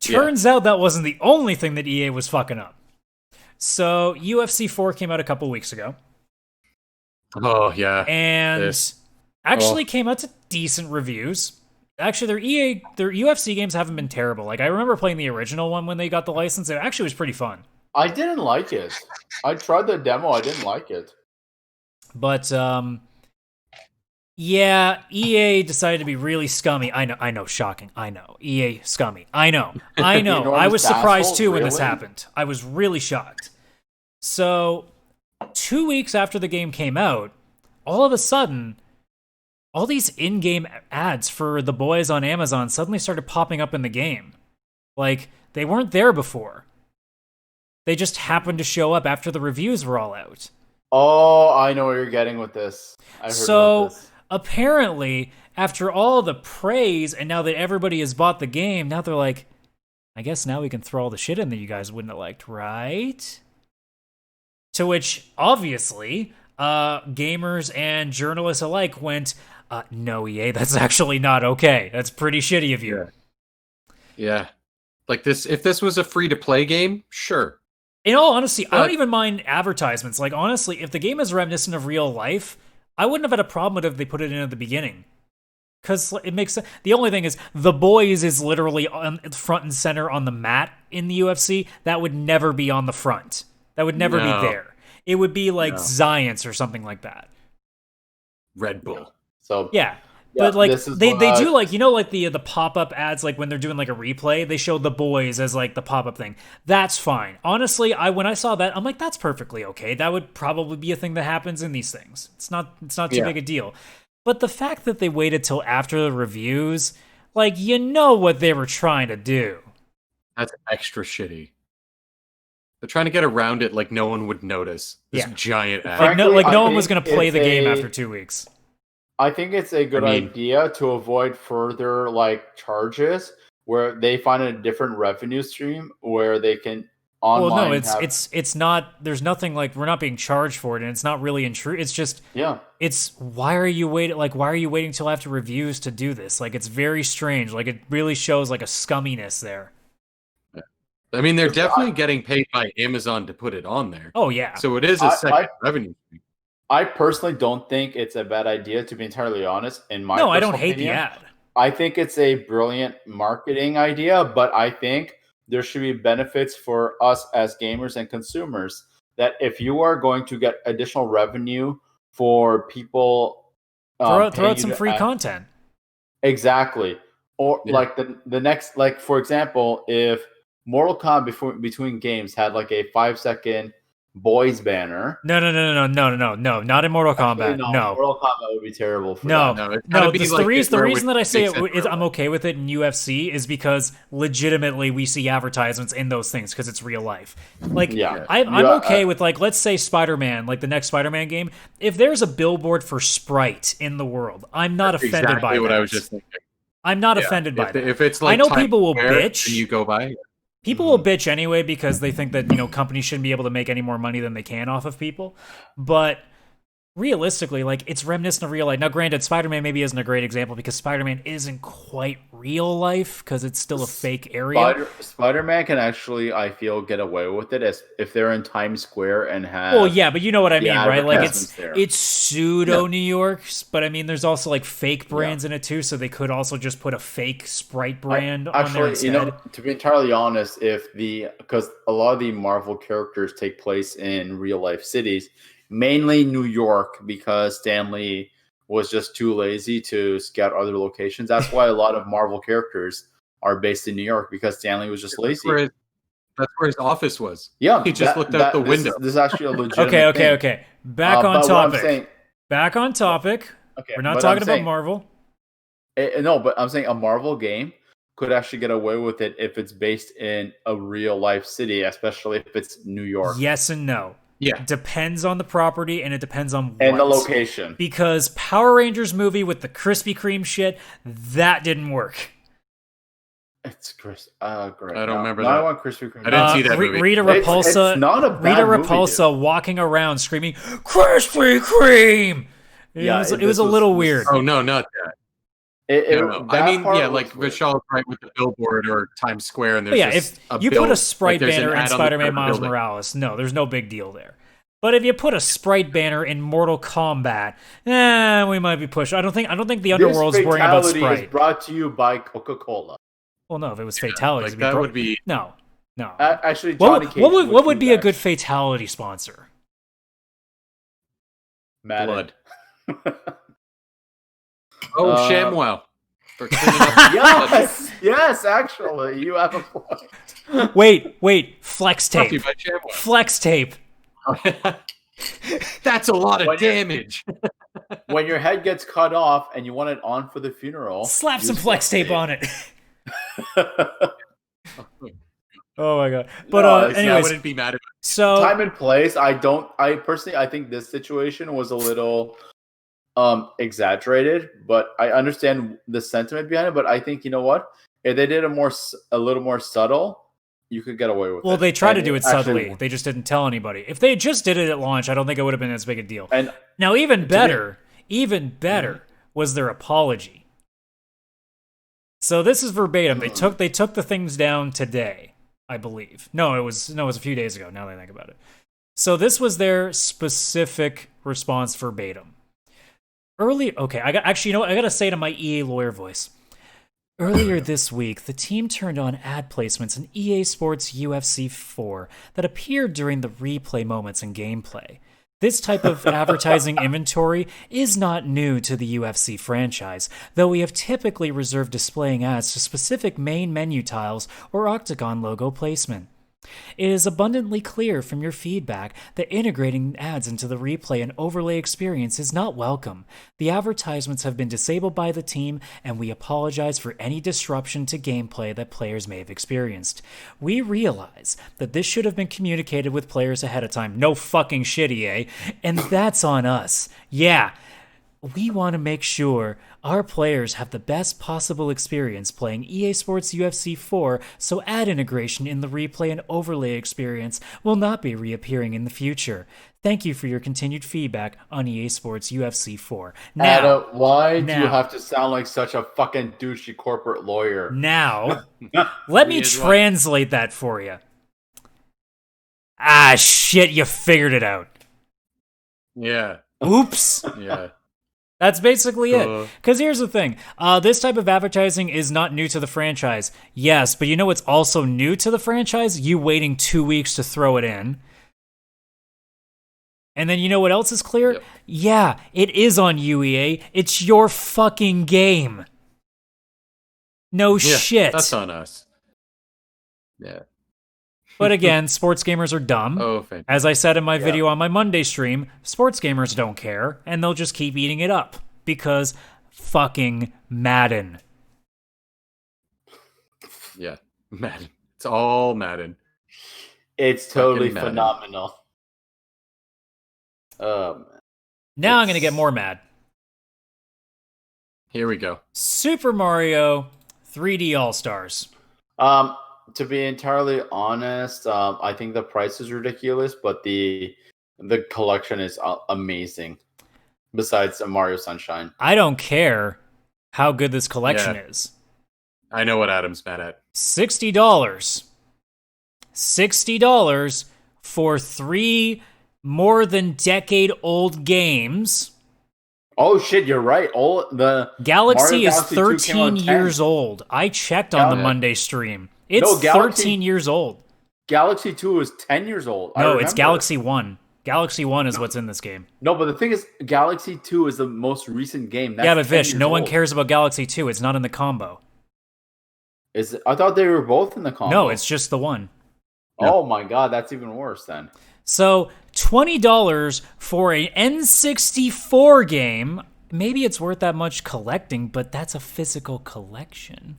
Turns out that wasn't the only thing that EA was fucking up. So, UFC 4 came out a couple weeks ago. Oh, yeah. And actually came out to decent reviews. Actually, their UFC games haven't been terrible. Like, I remember playing the original one when they got the license. It actually was pretty fun. I didn't like it. I tried the demo. I didn't like it. But, yeah, EA decided to be really scummy. I know, shocking. I know. EA scummy. I know. I was surprised too when this happened. I was really shocked. So, 2 weeks after the game came out, all of a sudden, all these in-game ads for The Boys on Amazon suddenly started popping up in the game. Like, they weren't there before. They just happened to show up after the reviews were all out. Oh, I know where you're getting with this. I heard about this. Apparently, after all the praise, and now that everybody has bought the game, now they're like, I guess now we can throw all the shit in that you guys wouldn't have liked, right? To which, obviously, gamers and journalists alike went, no, EA, that's actually not okay. That's pretty shitty of you. Yeah. Like this, if this was a free-to-play game, sure. In all honesty, I don't even mind advertisements. Like, honestly, if the game is reminiscent of real life, I wouldn't have had a problem with it if they put it in at the beginning. Because it makes sense. The only thing is, The Boys is literally on front and center on the mat in the UFC. That would never be on the front. That would never be there. It would be like Zions or something like that. Red Bull. So yeah. But like they do like, you know, like the pop-up ads, like when they're doing like a replay, they show The Boys as like the pop-up thing. That's fine. Honestly, when I saw that, I'm like, that's perfectly okay. That would probably be a thing that happens in these things. It's not too big a deal. But the fact that they waited till after the reviews, like, you know what they were trying to do. That's extra shitty. They're trying to get around it like no one would notice. This giant ad. Frankly, no one was going to play the game after 2 weeks. I think it's a good idea to avoid further like charges where they find a different revenue stream where they can online. Well, no, it's not. There's nothing like we're not being charged for it, and it's not really intrusive. It's just It's why are you waiting? Like, why are you waiting till after reviews to do this? Like, it's very strange. Like, it really shows like a scumminess there. I mean, they're definitely getting paid by Amazon to put it on there. Oh yeah. So it is a second revenue stream. I personally don't think it's a bad idea, to be entirely honest. No, I don't hate the ad. I think it's a brilliant marketing idea, but I think there should be benefits for us as gamers and consumers that if you are going to get additional revenue for people, throw out some free content. Exactly. Or like the next, like for example, if Mortal Kombat between games had like a 5-second boys banner. No, not in Mortal Kombat. Actually, no, Mortal Kombat would be terrible for no, that. No, the reason that I say I'm okay with it in UFC is because legitimately we see advertisements in those things because it's real life. Like, I'm okay with, like, let's say Spider-Man, like the next Spider-Man game. If there's a billboard for Sprite in the world, I'm not offended by that. What I was just thinking. I'm not offended by that. If it's like, I know people will bitch. And you go by. People will bitch anyway because they think that, you know, companies shouldn't be able to make any more money than they can off of people. But realistically, like, it's reminiscent of real life. Now, granted, Spider-Man maybe isn't a great example because Spider-Man isn't quite real life because it's still a fake area. Spider-Man can actually, I feel, get away with it as if they're in Times Square and have. Well, yeah, but you know what I mean, right? Like, it's pseudo New York, but I mean, there's also like fake brands in it too, so they could also just put a fake Sprite brand on there instead. You know, to be entirely honest, because a lot of the Marvel characters take place in real life cities. Mainly New York, because Stan Lee was just too lazy to scout other locations. That's why a lot of Marvel characters are based in New York, because Stan Lee was just lazy. That's where his office was. Yeah, he just looked out the window. This is actually a legitimate thing. Okay. Back on topic. Okay, we're not talking about Marvel. No, but I'm saying a Marvel game could actually get away with it if it's based in a real life city, especially if it's New York. Yes and no. Yeah. It depends on the property and it depends on and the location. Because Power Rangers movie with the Krispy Kreme shit, that didn't work. It's great. I don't remember that. I want Krispy Kreme. I didn't see that movie. Rita Repulsa. It's not a bad movie, walking around screaming Krispy Kreme. It was a little weird. Oh no, not that. I mean, like Vishal right with the billboard or Times Square, and there's if you put a Sprite banner in Spider-Man Miles Morales, no, there's no big deal there. But if you put a Sprite banner in Mortal Kombat, we might be pushed. I don't think the underworld's worrying about Sprite. Is brought to you by Coca-Cola. Well, no, if it was fatalities, like that would be no. Actually, Johnny Cage what would be a good fatality sponsor? Blood. ShamWow. For cleaning up yes, actually, you have a point. Wait, Flex Tape. Flex Tape. That's a lot of damage. when your head gets cut off and you want it on for the funeral, Slap some use flex tape on it. Oh, Oh my god! But No, I anyways, wouldn't be mad at so time and place. I personally, I think this situation was a little exaggerated, but I understand the sentiment behind it. But I think, you know what, if they did a little more subtle, you could get away with it. well, they tried to And do it subtly. They just didn't tell anybody. If they just did it at launch, I don't think it would have been as big a deal. And Now, even better was their apology. So this is verbatim. They took the things down today, I believe. No, it was a few days ago. Now that I think about it. So this was their specific response verbatim. Okay, I gotta say it in my EA lawyer voice. Earlier this week, the team turned on ad placements in EA Sports UFC 4 that appeared during the replay moments in gameplay. This type of advertising inventory is not new to the UFC franchise, though we have typically reserved displaying ads to specific main menu tiles or octagon logo placement. It is abundantly clear from your feedback that integrating ads into the replay and overlay experience is not welcome. The advertisements have been disabled by the team, and we apologize for any disruption to gameplay that players may have experienced. We realize that this should have been communicated with players ahead of time. No fucking shit, EA. And that's on us. Yeah. We want to make sure our players have the best possible experience playing EA Sports UFC 4, so ad integration in the replay and overlay experience will not be reappearing in the future. Thank you for your continued feedback on EA Sports UFC 4. Now, why do you have to sound like such a fucking douchey corporate lawyer? Now, let me translate that for you. Ah, shit, you figured it out. Yeah. Oops. Yeah. That's basically it. Because here's the thing. This type of advertising is not new to the franchise. Yes, but you know what's also new to the franchise? You waiting 2 weeks to throw it in. And then you know what else is clear? Yep. Yeah, it is on UEA. It's your fucking game. No shit. That's on us. Yeah. But again, sports gamers are dumb. Oh, fantastic. As I said in my video on my Monday stream, sports gamers don't care, and they'll just keep eating it up. Because fucking Madden. Yeah, Madden. It's all Madden. It's totally Madden. phenomenal. Now I'm going to get more mad. Here we go. Super Mario 3D All-Stars. To be entirely honest, I think the price is ridiculous, but the collection is amazing. Besides Mario Sunshine, I don't care how good this collection is. I know what Adam's mad at. $60. $60 for 3 more than decade-old games. Oh shit, you're right. Galaxy is Galaxy 2 came 13 out 10. years old. I checked on the Monday stream. It's 13 years old. Galaxy 2 is 10 years old. No, it's Galaxy 1. Galaxy 1 is what's in this game. No, but the thing is, Galaxy 2 is the most recent game. That's yeah, but Vish, no one old. cares about Galaxy 2. It's not in the combo. I thought they were both in the combo. No, it's just the one. Oh my god, that's even worse then. So, $20 for an N64 game. Maybe it's worth that much collecting, but that's a physical collection.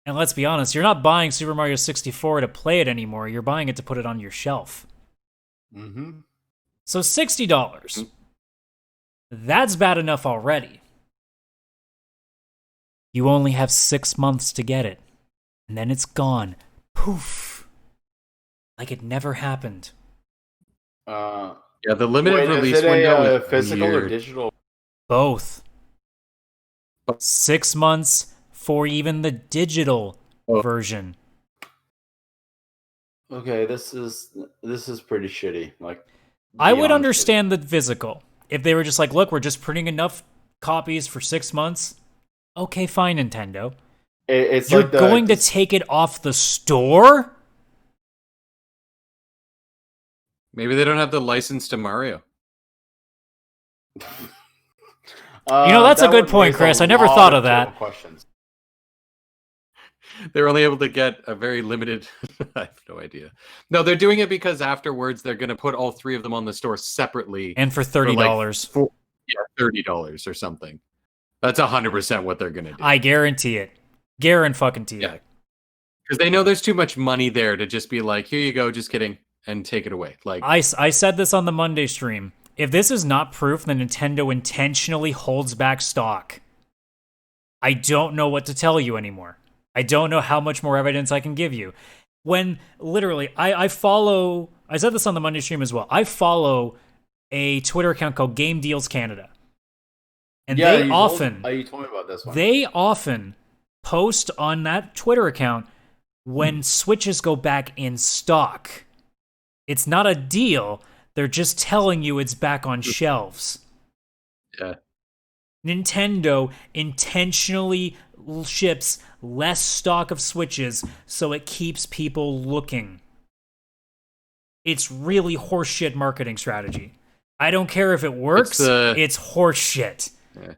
And let's be honest, you're not buying Super Mario 64 to play it anymore. You're buying it to put it on your shelf. Mm-hmm. So $60. That's bad enough already. You only have 6 months to get it. And then it's gone. Poof. Like it never happened. Yeah, the limited release is it window a is physical weird. or digital? Both. 6 months for even the digital version. Okay, this is pretty shitty. Like, I would beyond understand the physical. If they were just like, look, we're just printing enough copies for 6 months. Okay, fine, Nintendo. It's You're like going to take it off the store? Maybe they don't have the license to Mario. That's a good point, Chris. I never thought of that. Questions. They're only able to get a very limited... I have no idea. No, they're doing it because afterwards they're going to put all 3 of them on the store separately. And for $30. $30 or something. That's 100% what they're gonna do. I guarantee it. Guarantee it. Yeah. Because they know there's too much money there to just be like, here you go, just kidding, and take it away. Like I said this on the Monday stream. If this is not proof that Nintendo intentionally holds back stock, I don't know what to tell you anymore. I don't know how much more evidence I can give you. When literally, I follow, I said this on the Monday stream as well, I follow a Twitter account called Game Deals Canada. And Yeah, they you often, told me about this one. they often post on that Twitter account when Switches go back in stock. It's not a deal. They're just telling you it's back on shelves. Yeah. Nintendo intentionally ships less stock of Switches so it keeps people looking. It's really horseshit marketing strategy. I don't care if it works. It's horseshit. Yeah.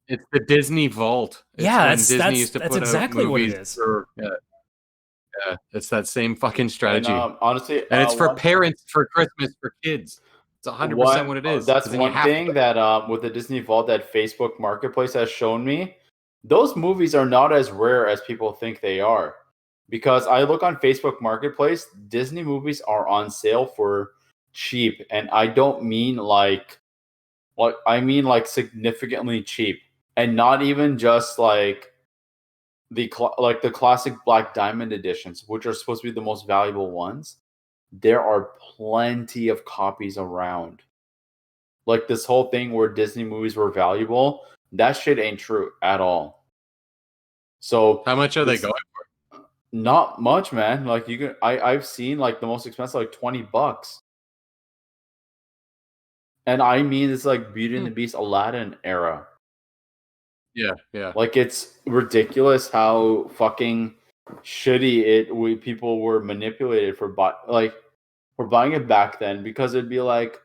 It's the Disney Vault. It's Yeah, when Disney used to that's put out exactly what it movies is. Yeah, it's that same fucking strategy. And, honestly, and it's for parents, for Christmas, for kids. It's 100% what it is. That's 'cause then you one have thing to- that with the Disney Vault that Facebook Marketplace has shown me. Those movies are not as rare as people think they are. Because I look on Facebook Marketplace, Disney movies are on sale for cheap, and I don't mean like I mean like significantly cheap, and not even just like the classic Black Diamond editions, which are supposed to be the most valuable ones. There are plenty of copies around. Like this whole thing where Disney movies were valuable, that shit ain't true at all. So How much are they going for? not much, man. Like you can, I've seen like the most expensive like $20, and I mean it's like Beauty and the Beast, Aladdin era. Yeah, yeah. Like it's ridiculous how fucking shitty people were manipulated for buying it back then, because it'd be like,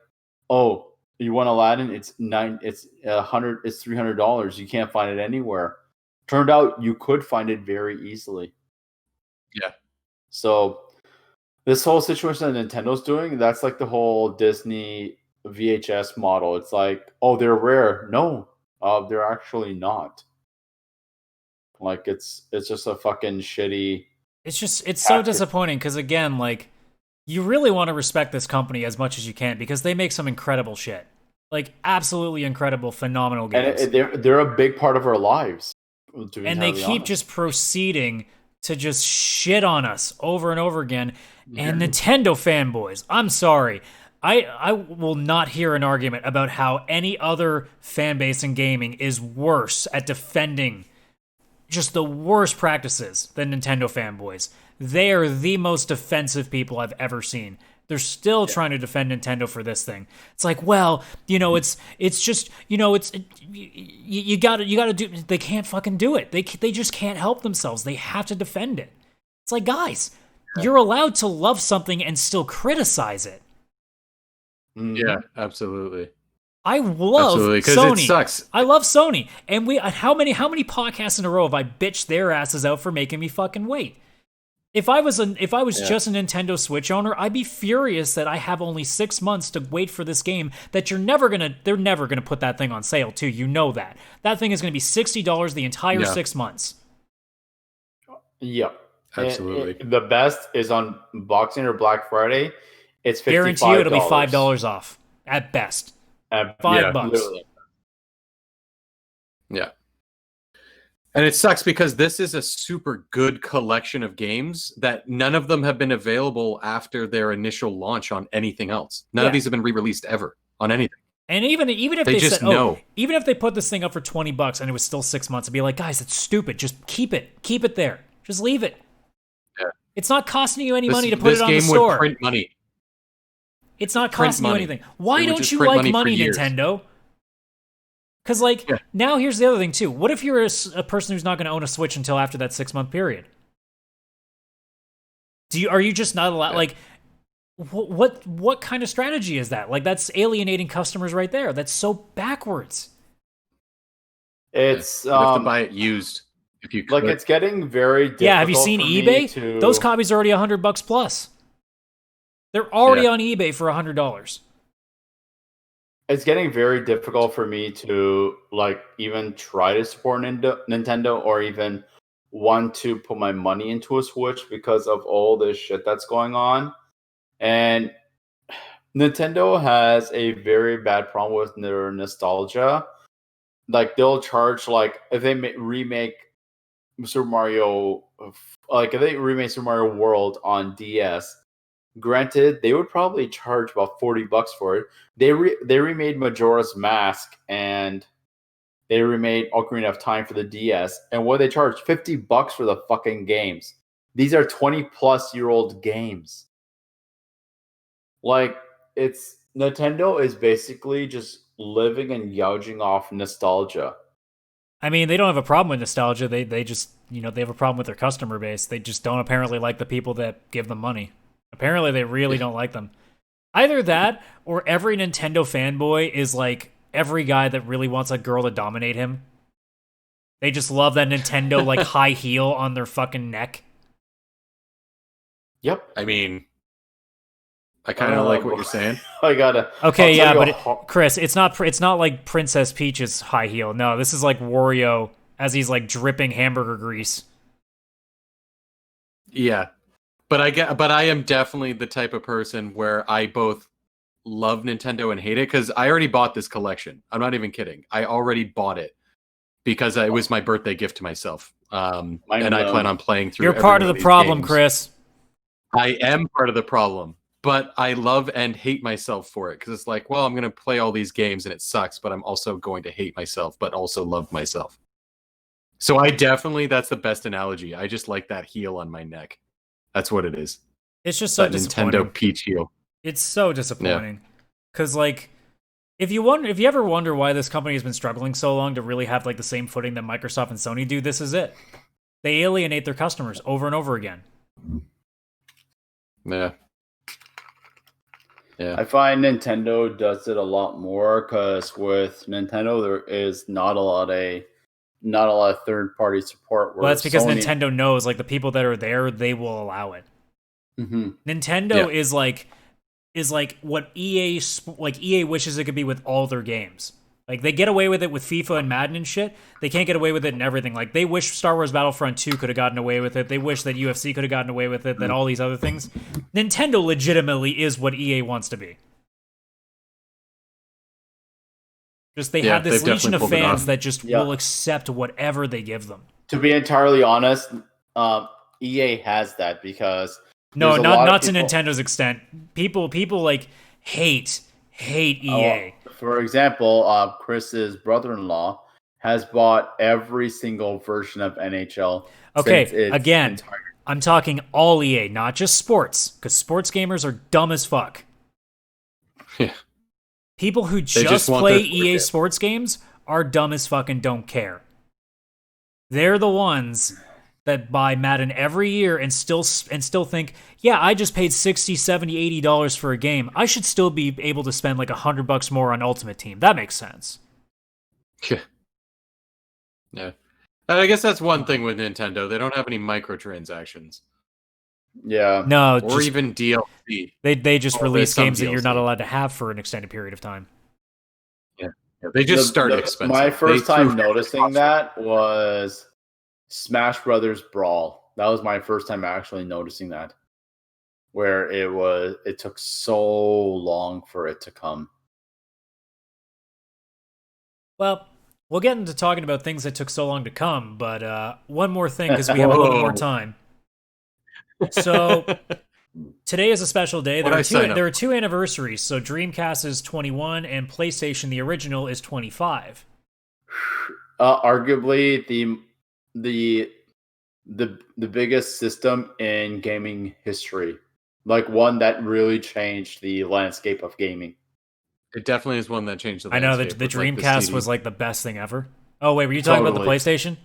oh, you want Aladdin? It's $300. You can't find it anywhere. Turned out you could find it very easily. Yeah. So this whole situation that Nintendo's doing, that's like the whole Disney VHS model. It's like, oh, they're rare. No, they're actually not. Like it's just a fucking shitty. It's so disappointing because again, like you really want to respect this company as much as you can because they make some incredible shit, like absolutely incredible, phenomenal games. And they're a big part of our lives. And they keep just proceeding to just shit on us over and over again. And Nintendo fanboys, I'm sorry. I will not hear an argument about how any other fan base in gaming is worse at defending just the worst practices than Nintendo fanboys. They are the most defensive people I've ever seen. They're still trying to defend Nintendo for this thing. It's like, well, you gotta do. They can't fucking do it. They just can't help themselves. They have to defend it. It's like, guys, you're allowed to love something and still criticize it. Yeah, absolutely. I love Sony. It sucks. I love Sony, and how many podcasts in a row have I bitched their asses out for making me fucking wait? If I was just a Nintendo Switch owner, I'd be furious that I have only 6 months to wait for this game that they're never gonna put that thing on sale too. You know that thing is gonna be $60 the entire 6 months. Yeah, absolutely. The best is on Boxing or Black Friday. It's $55. Guarantee you it'll be $5 off at best. $5. Literally. Yeah. And it sucks because this is a super good collection of games that none of them have been available after their initial launch on anything else. None of these have been re-released ever on anything. And even if they just know. Even if they put this thing up for $20 and it was still 6 months, I'd be like, guys, it's stupid. Just keep it there. Just leave it. Yeah. It's not costing you any money to put it on the store. This game would print money. It's not costing you anything. Why don't you like money, Nintendo? Because, now here's the other thing, too. What if you're a person who's not going to own a Switch until after that 6 month period? Are you just not allowed? Like, what kind of strategy is that? Like, that's alienating customers right there. That's so backwards. It's you have to buy it used if you could. Like it's getting very difficult. Yeah, have you seen eBay? Those copies are already $100 plus. They're already on eBay for $100. It's getting very difficult for me to like even try to support Nintendo or even want to put my money into a Switch because of all this shit that's going on. And Nintendo has a very bad problem with their nostalgia. Like they'll charge like if they remake Super Mario, like if they remake Super Mario World on DS. Granted, they would probably charge about $40 for it. They remade Majora's Mask and they remade Ocarina of Time for the DS. And what they charge? $50 for the fucking games. These are 20-plus-year-old games. Like, it's Nintendo is basically just living and gouging off nostalgia. I mean, they don't have a problem with nostalgia. They just, they have a problem with their customer base. They just don't apparently like the people that give them money. Apparently, they really don't like them. Either that, or every Nintendo fanboy is like every guy that really wants a girl to dominate him. They just love that Nintendo like high heel on their fucking neck. Yep. I mean, I kind of like what you're saying. I gotta. Okay, yeah, but Chris, it's not like Princess Peach's high heel. No, this is like Wario as he's like dripping hamburger grease. Yeah. But I am definitely the type of person where I both love Nintendo and hate it because I already bought this collection. I'm not even kidding. I already bought it because it was my birthday gift to myself. And I plan on playing through. You're part of the problem, games. Chris. I am part of the problem, but I love and hate myself for it because it's like, well, I'm going to play all these games and it sucks, but I'm also going to hate myself, but also love myself. So that's the best analogy. I just like that heel on my neck. That's what it is. It's just so disappointing. Nintendo Peach heel. It's so disappointing. Because, like, if you ever wonder why this company has been struggling so long to really have, like, the same footing that Microsoft and Sony do, this is it. They alienate their customers over and over again. Yeah. Yeah. I find Nintendo does it a lot more because with Nintendo, there is not a lot of third-party support. Well, that's because Nintendo knows, like, the people that are there, they will allow it. Mm-hmm. Nintendo is like what EA wishes it could be with all their games. Like, they get away with it with FIFA and Madden and shit. They can't get away with it in everything. Like, they wish Star Wars Battlefront 2 could have gotten away with it. They wish that UFC could have gotten away with it, that all these other things. Nintendo legitimately is what EA wants to be. Just they have this legion of fans that just will accept whatever they give them. To be entirely honest, EA has that because no, not to Nintendo's extent. People like hate EA. For example, Chris's brother-in-law has bought every single version of NHL. Okay, again, I'm talking all EA, not just sports, because sports gamers are dumb as fuck. Yeah. People who just play EA sports games are dumb as fuck and don't care. They're the ones that buy Madden every year and still think, yeah, I just paid $60, $70, $80 for a game. I should still be able to spend like $100 more on Ultimate Team. That makes sense. Yeah. Yeah. I guess that's one thing with Nintendo. They don't have any microtransactions. Yeah. No. Or even DLC. They just release games that you're not allowed to have for an extended period of time. Yeah. They just start expensive. My first time noticing that was Smash Brothers Brawl. That was my first time actually noticing that. Where it took so long for it to come. Well, we'll get into talking about things that took so long to come, but one more thing, because we have a little more time. So, today is a special day. There are two anniversaries. So, Dreamcast is 21, and PlayStation, the original, is 25. Arguably, the biggest system in gaming history. Like, one that really changed the landscape of gaming. It definitely is one that changed the landscape. I know, the Dreamcast was like the best thing ever. Oh, wait, were you talking about the PlayStation?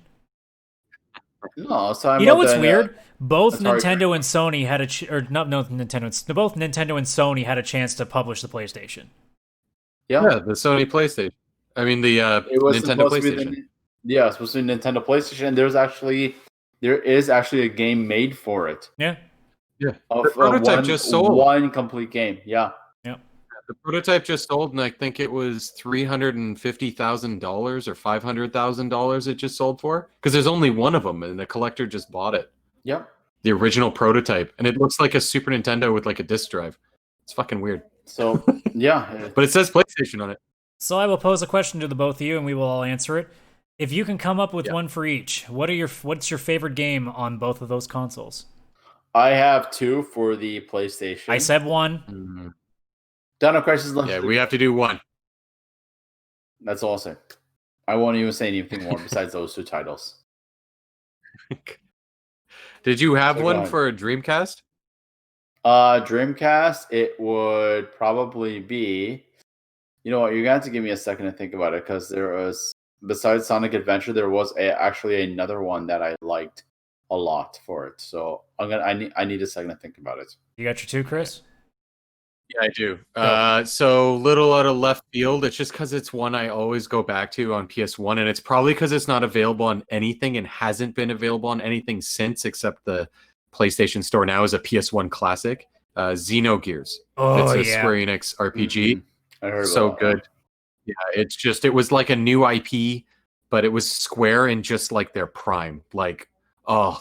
No, I was talking about what's weird? Both Nintendo and Sony had both Nintendo and Sony had a chance to publish the PlayStation. Yeah, the Sony PlayStation. I mean, the Nintendo PlayStation. It's supposed to be Nintendo PlayStation, and there is actually a game made for it. Yeah. Yeah. The prototype just sold. One complete game. Yeah. The The prototype just sold, and I think it was $350,000 or $500,000 it just sold for. Because there's only one of them, and the collector just bought it. Yep. The original prototype, and it looks like a Super Nintendo with like a disc drive. It's fucking weird. So yeah, But it says PlayStation on it. So I will pose a question to the both of you, and we will all answer it. If you can come up with Yeah. one for each, what's your favorite game on both of those consoles? I have 2 for the PlayStation. I said one. Mm-hmm. Dino Crisis Level Yeah, 3. we have to do one. That's all I'll say. I won't even say anything more besides those 2 titles. Did you have So go one ahead. for a Dreamcast? Dreamcast, it would probably be. You know what? You're gonna have to give me a second to think about it because there was, besides Sonic Adventure, there was actually another one that I liked a lot for it. So I need a second to think about it. You got your 2, Chris? Yeah, I do. So little out of left field. It's just because it's one I always go back to on PS1, and it's probably because it's not available on anything and hasn't been available on anything since, except the PlayStation Store now is a PS1 classic. Xenogears. Oh, It's a yeah. Square Enix RPG. Mhm. I heard So about good. Yeah, it was like a new IP, but it was Square in just like their prime. Like,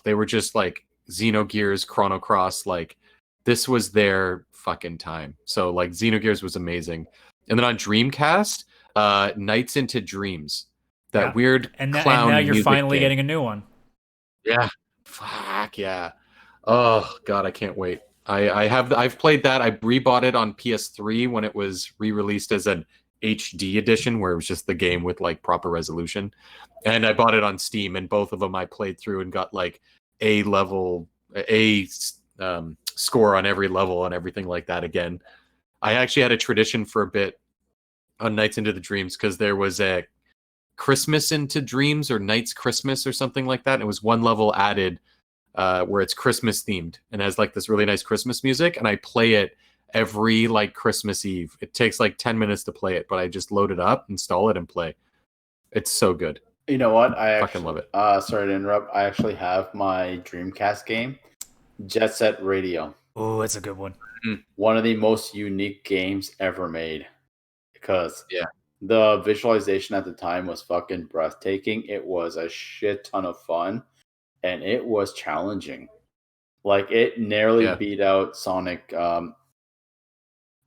they were just like Xenogears, Chrono Cross. Like, this was their fucking time. So like Xenogears was amazing. And then on Dreamcast, Nights into Dreams. That Yeah. weird And clown now you're music finally game. getting a new one. Yeah. Fuck yeah. Oh god, I can't wait. I've played that. I rebought it on PS3 when it was re-released as an HD edition, where it was just the game with like proper resolution. And I bought it on Steam, and both of them I played through and got like A score on every level and everything like that again. I actually had a tradition for a bit on Nights into the Dreams because there was a Christmas into Dreams or Nights Christmas or something like that. And it was one level added where it's Christmas themed and has like this really nice Christmas music. And I play it every like Christmas Eve. It takes like 10 minutes to play it, but I just load it up, install it, and play. It's so good. You know what? I Fucking love it. Sorry to interrupt. I actually have my Dreamcast game, Jet Set Radio. Oh, it's a good one. One of the most unique games ever made. Because Yeah. the visualization at the time was fucking breathtaking. It was a shit ton of fun. And it was challenging. Like, it nearly beat out Sonic.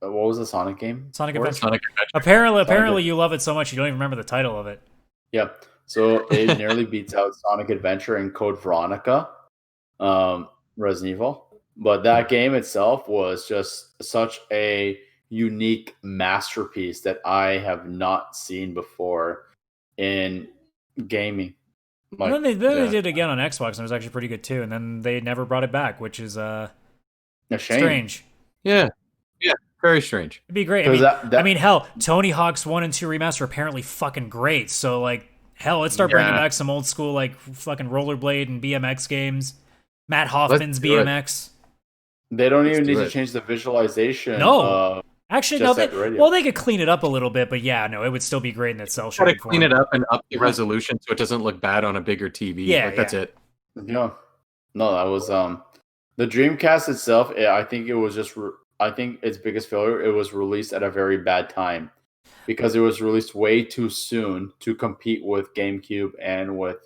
What was the Sonic game? Sonic Or- Adventure. Sonic Adventure. Apparently you love it so much you don't even remember the title of it. Yep. So it nearly beats out Sonic Adventure and Code Veronica, Resident Evil. But that game itself was just such a unique masterpiece that I have not seen before in gaming. And then they did it again on Xbox, and it was actually pretty good too. And then they never brought it back, which is a shame. strange. Yeah. Very strange. It'd be great. I mean, hell, Tony Hawk's 1 and 2 remaster are apparently fucking great. So, like, hell, let's start bringing back some old school, like, fucking rollerblade and BMX games. Matt Hoffman's do it. BMX. They don't even do need it. to change the visualization. No. Actually, no. Just at radio. Well, they could clean it up a little bit, but yeah, no, it would still be great in its cell Try to shading clean form. it up and up the resolution so it doesn't look bad on a bigger TV. Yeah, Like, that's it. Yeah. No, that was the Dreamcast itself. I think it was just. I think its biggest failure. It was released at a very bad time because it was released way too soon to compete with GameCube and with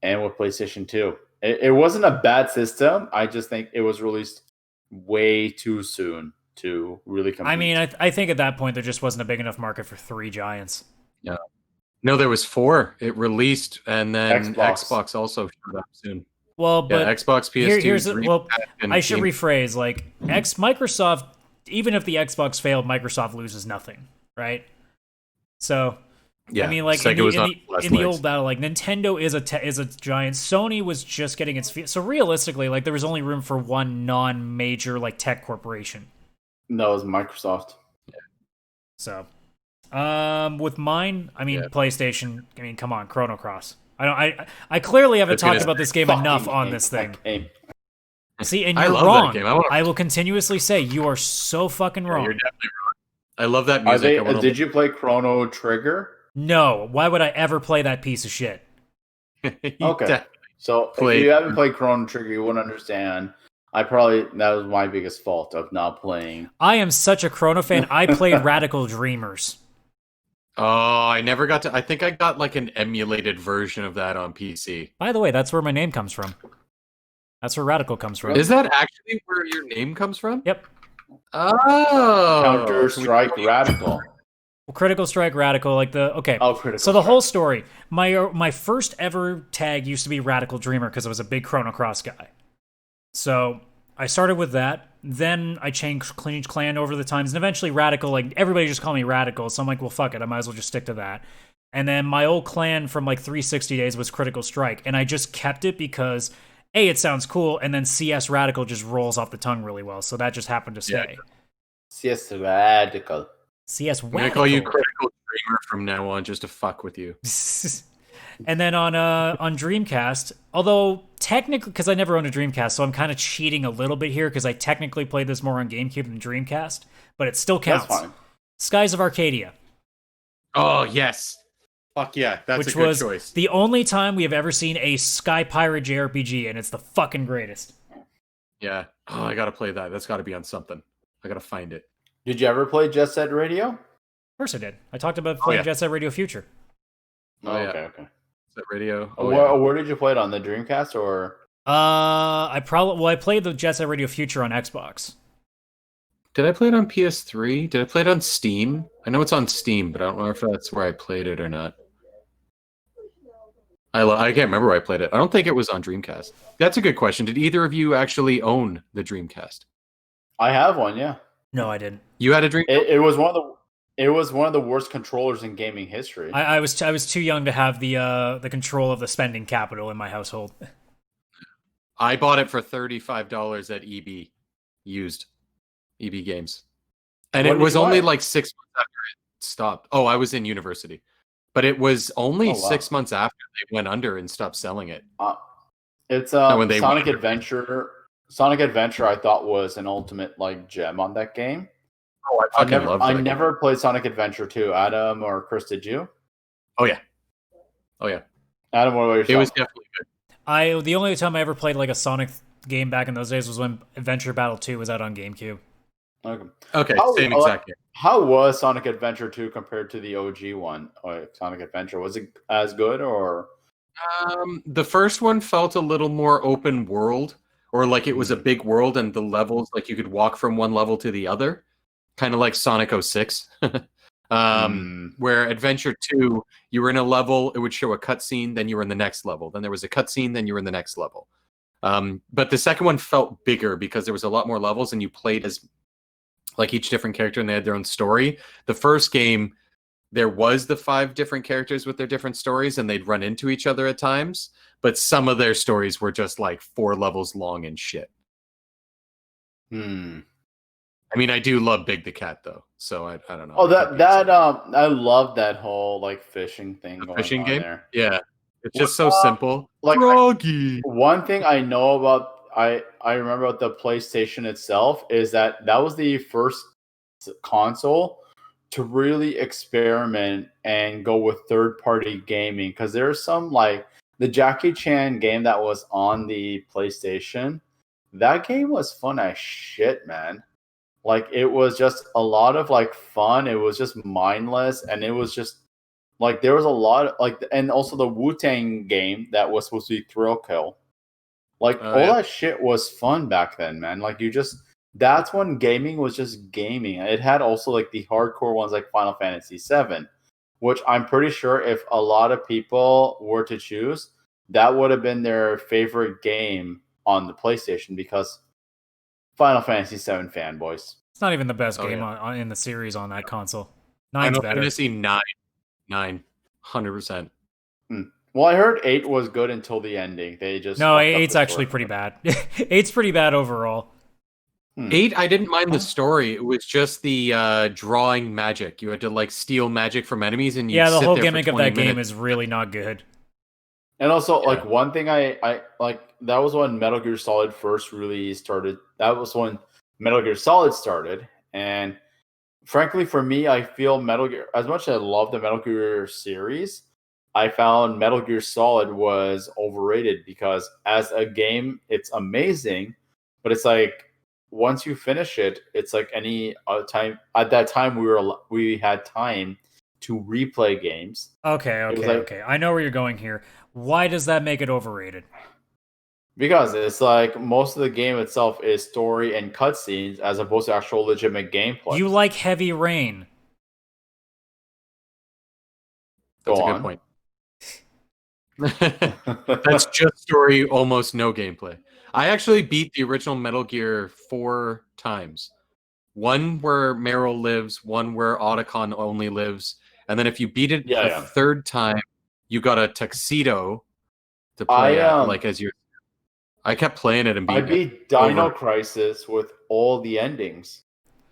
PlayStation 2. It wasn't a bad system. I just think it was released way too soon to really compete. I mean, I think at that point there just wasn't a big enough market for 3 giants. No, there was 4. It released, and then Xbox. Xbox also showed up soon. Well, but Yeah, Xbox, PS2. I should rephrase. Like, Microsoft, even if the Xbox failed, Microsoft loses nothing, right? So, Yeah, I mean, like Sega was on last in the legs. old battle, like Nintendo is a giant. Sony was just getting its feet. So realistically, like there was only room for one non-major like tech corporation. No, it was Microsoft. So, with mine, I mean PlayStation. I mean, come on, Chrono Cross. I clearly haven't talked about this game enough on this thing. See, and I you're love wrong. that game. I will continuously say you are so fucking wrong. You're definitely wrong. I love that music. Did you play Chrono Trigger? No, why would I ever play that piece of shit? Okay. So if you haven't played Chrono Trigger, you wouldn't understand that was my biggest fault of not playing. I am such a Chrono fan. I played Radical Dreamers. Oh, I never got to. I think I got like an emulated version of that on PC. By the way, that's where my name comes from. That's where Radical comes from. Is that actually where your name comes from? Yep. Oh, Counter-Strike Radical. Critical Strike Radical, like the okay. Oh, Critical So the Strike. whole story. My first ever tag used to be Radical Dreamer because I was a big Chrono Cross guy. So I started with that. Then I changed clan over the times, and eventually Radical. Like everybody just called me Radical, so I'm like, well, fuck it, I might as well just stick to that. And then my old clan from like 360 days was Critical Strike, and I just kept it because A, it sounds cool, and then CS Radical just rolls off the tongue really well, so that just happened to stay. CS Radical. CS I'm Radical. gonna call you Critical Dreamer from now on, just to fuck with you. And then on Dreamcast, although technically, because I never owned a Dreamcast, so I'm kind of cheating a little bit here because I technically played this more on GameCube than Dreamcast, but it still counts. That's fine. Skies of Arcadia. Oh yes, fuck yeah, that's Which a good was choice. the only time we have ever seen a Sky Pirate JRPG, and it's the fucking greatest. Yeah. Oh, I gotta play that. That's got to be on something. I gotta find it. Did you ever play Jet Set Radio? Of course I did. I talked about playing yeah. Jet Set Radio Future. Oh, yeah. Okay. Is that radio? Where did you play it on, the Dreamcast or? I played the Jet Set Radio Future on Xbox. Did I play it on PS3? Did I play it on Steam? I know it's on Steam, but I don't know if that's where I played it or not. I can't remember where I played it. I don't think it was on Dreamcast. That's a good question. Did either of you actually own the Dreamcast? I have one, yeah. No, I didn't. You had a Dreamcast? It was one of the worst controllers in gaming history. I was too young to have the control of the spending capital in my household. I bought it for $35 at EB, used EB Games, and When it did was you buy only it? like 6 months after it stopped. Oh, I was in university, but it was only Oh, wow. 6 months after they went under and stopped selling it. It's when they Sonic went- Adventure. Sonic Adventure, I thought was an ultimate like gem on that game. Oh, I fucking loved I that never played Sonic Adventure 2. Adam or Chris, did you? Oh yeah. Adam, what about yourself? It was definitely good. The only time I ever played like a Sonic game back in those days was when Adventure Battle 2 was out on GameCube. Okay, How- same exact game. How was Sonic Adventure 2 compared to the OG one? Sonic Adventure, was it as good or? The first one felt a little more open world, or like it was a big world and the levels, like you could walk from one level to the other, kind of like Sonic 06. Where Adventure 2, you were in a level, it would show a cutscene, then you were in the next level. Then there was a cutscene, then you were in the next level. But the second one felt bigger because there was a lot more levels and you played as like each different character and they had their own story. The first game, there was the 5 different characters with their different stories and they'd run into each other at times, but some of their stories were just like 4 levels long and shit. I mean, I do love Big the Cat though, so I don't know. Oh, I love that whole like fishing thing. The fishing game? there. Yeah, it's just so simple. Like Froggy. one thing I know about I remember about the PlayStation itself is that was the first console to really experiment and go with third-party gaming, because there's some like the Jackie Chan game that was on the PlayStation. That game was fun as shit, man. Like it was just a lot of like fun. It was just mindless, and it was just like there was a lot of, like, and also the Wu-Tang game that was supposed to be Thrill Kill. Like that shit was fun back then, man. Like that's when gaming was just gaming. It had also like the hardcore ones like Final Fantasy VII, which I'm pretty sure if a lot of people were to choose, that would have been their favorite game on the PlayStation, because Final Fantasy VII fanboys. It's not even the best game in the series on that console. 9's Final better. Fantasy 9, 100%. Well, I heard 8 was good until the ending. They just No, fucked up 8's the actually story. pretty bad. 8's pretty bad overall. 8, I didn't mind the story. It was just the drawing magic. You had to like steal magic from enemies, and Yeah, the sit whole there for gimmick of 20 that game minutes. is really not good. And also, like, one thing I like, that was when Metal Gear Solid first really started. That was when Metal Gear Solid started. And frankly, for me, I feel Metal Gear, as much as I love the Metal Gear series, I found Metal Gear Solid was overrated, because as a game, it's amazing, but it's like once you finish it, it's like any other time. At that time, we had time to replay games. Okay. I know where you're going here. Why does that make it overrated? Because it's like most of the game itself is story and cutscenes as opposed to actual legitimate gameplay. You like Heavy Rain. That's a good point. That's just story, almost no gameplay. I actually beat the original Metal Gear 4 times. One where Meryl lives, one where Otacon only lives, and then if you beat it a third time, you got a tuxedo to play as your. I kept playing it and beating it. I beat Dino Crisis with all the endings.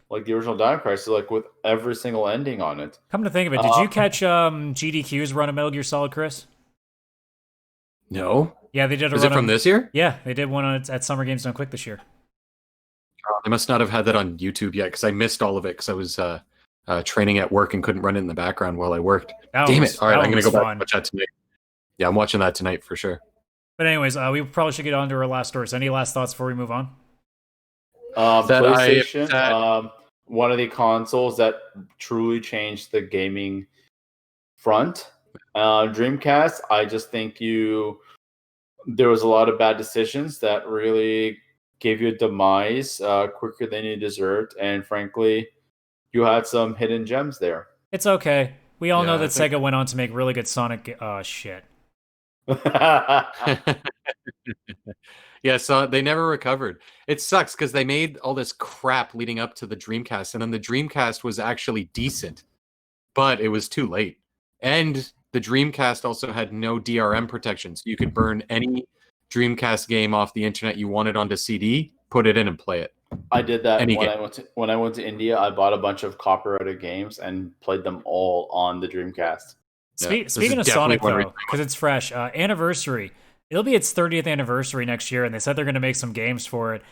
Like the original Dino Crisis, like with every single ending on it. Come to think of it, did you catch GDQ's run of Metal Gear Solid, Chris? No. Yeah, they did a run. Is it from this year? Yeah, they did one at Summer Games Done Quick this year. I must not have had that on YouTube yet because I missed all of it because I was training at work and couldn't run it in the background while I worked. Damn it. All right, I'm going to go back and watch that tonight. Yeah, I'm watching that tonight for sure. But anyways, we probably should get on to our last stories. Any last thoughts before we move on? PlayStation, one of the consoles that truly changed the gaming front. Dreamcast, I just think there was a lot of bad decisions that really gave you a demise quicker than you deserved, and frankly, you had some hidden gems there. It's okay. We all know that Sega went on to make really good Sonic shit. Yeah, so they never recovered. It sucks because they made all this crap leading up to the Dreamcast, and then the Dreamcast was actually decent, but it was too late. And the Dreamcast also had no DRM protection, so you could burn any Dreamcast game off the internet you wanted onto CD, put it in, and play it. I did that when I went to India. I bought a bunch of copyrighted games and played them all on the Dreamcast. Speaking of Sonic, though, because it's fresh, anniversary. It'll be its 30th anniversary next year, and they said they're going to make some games for it.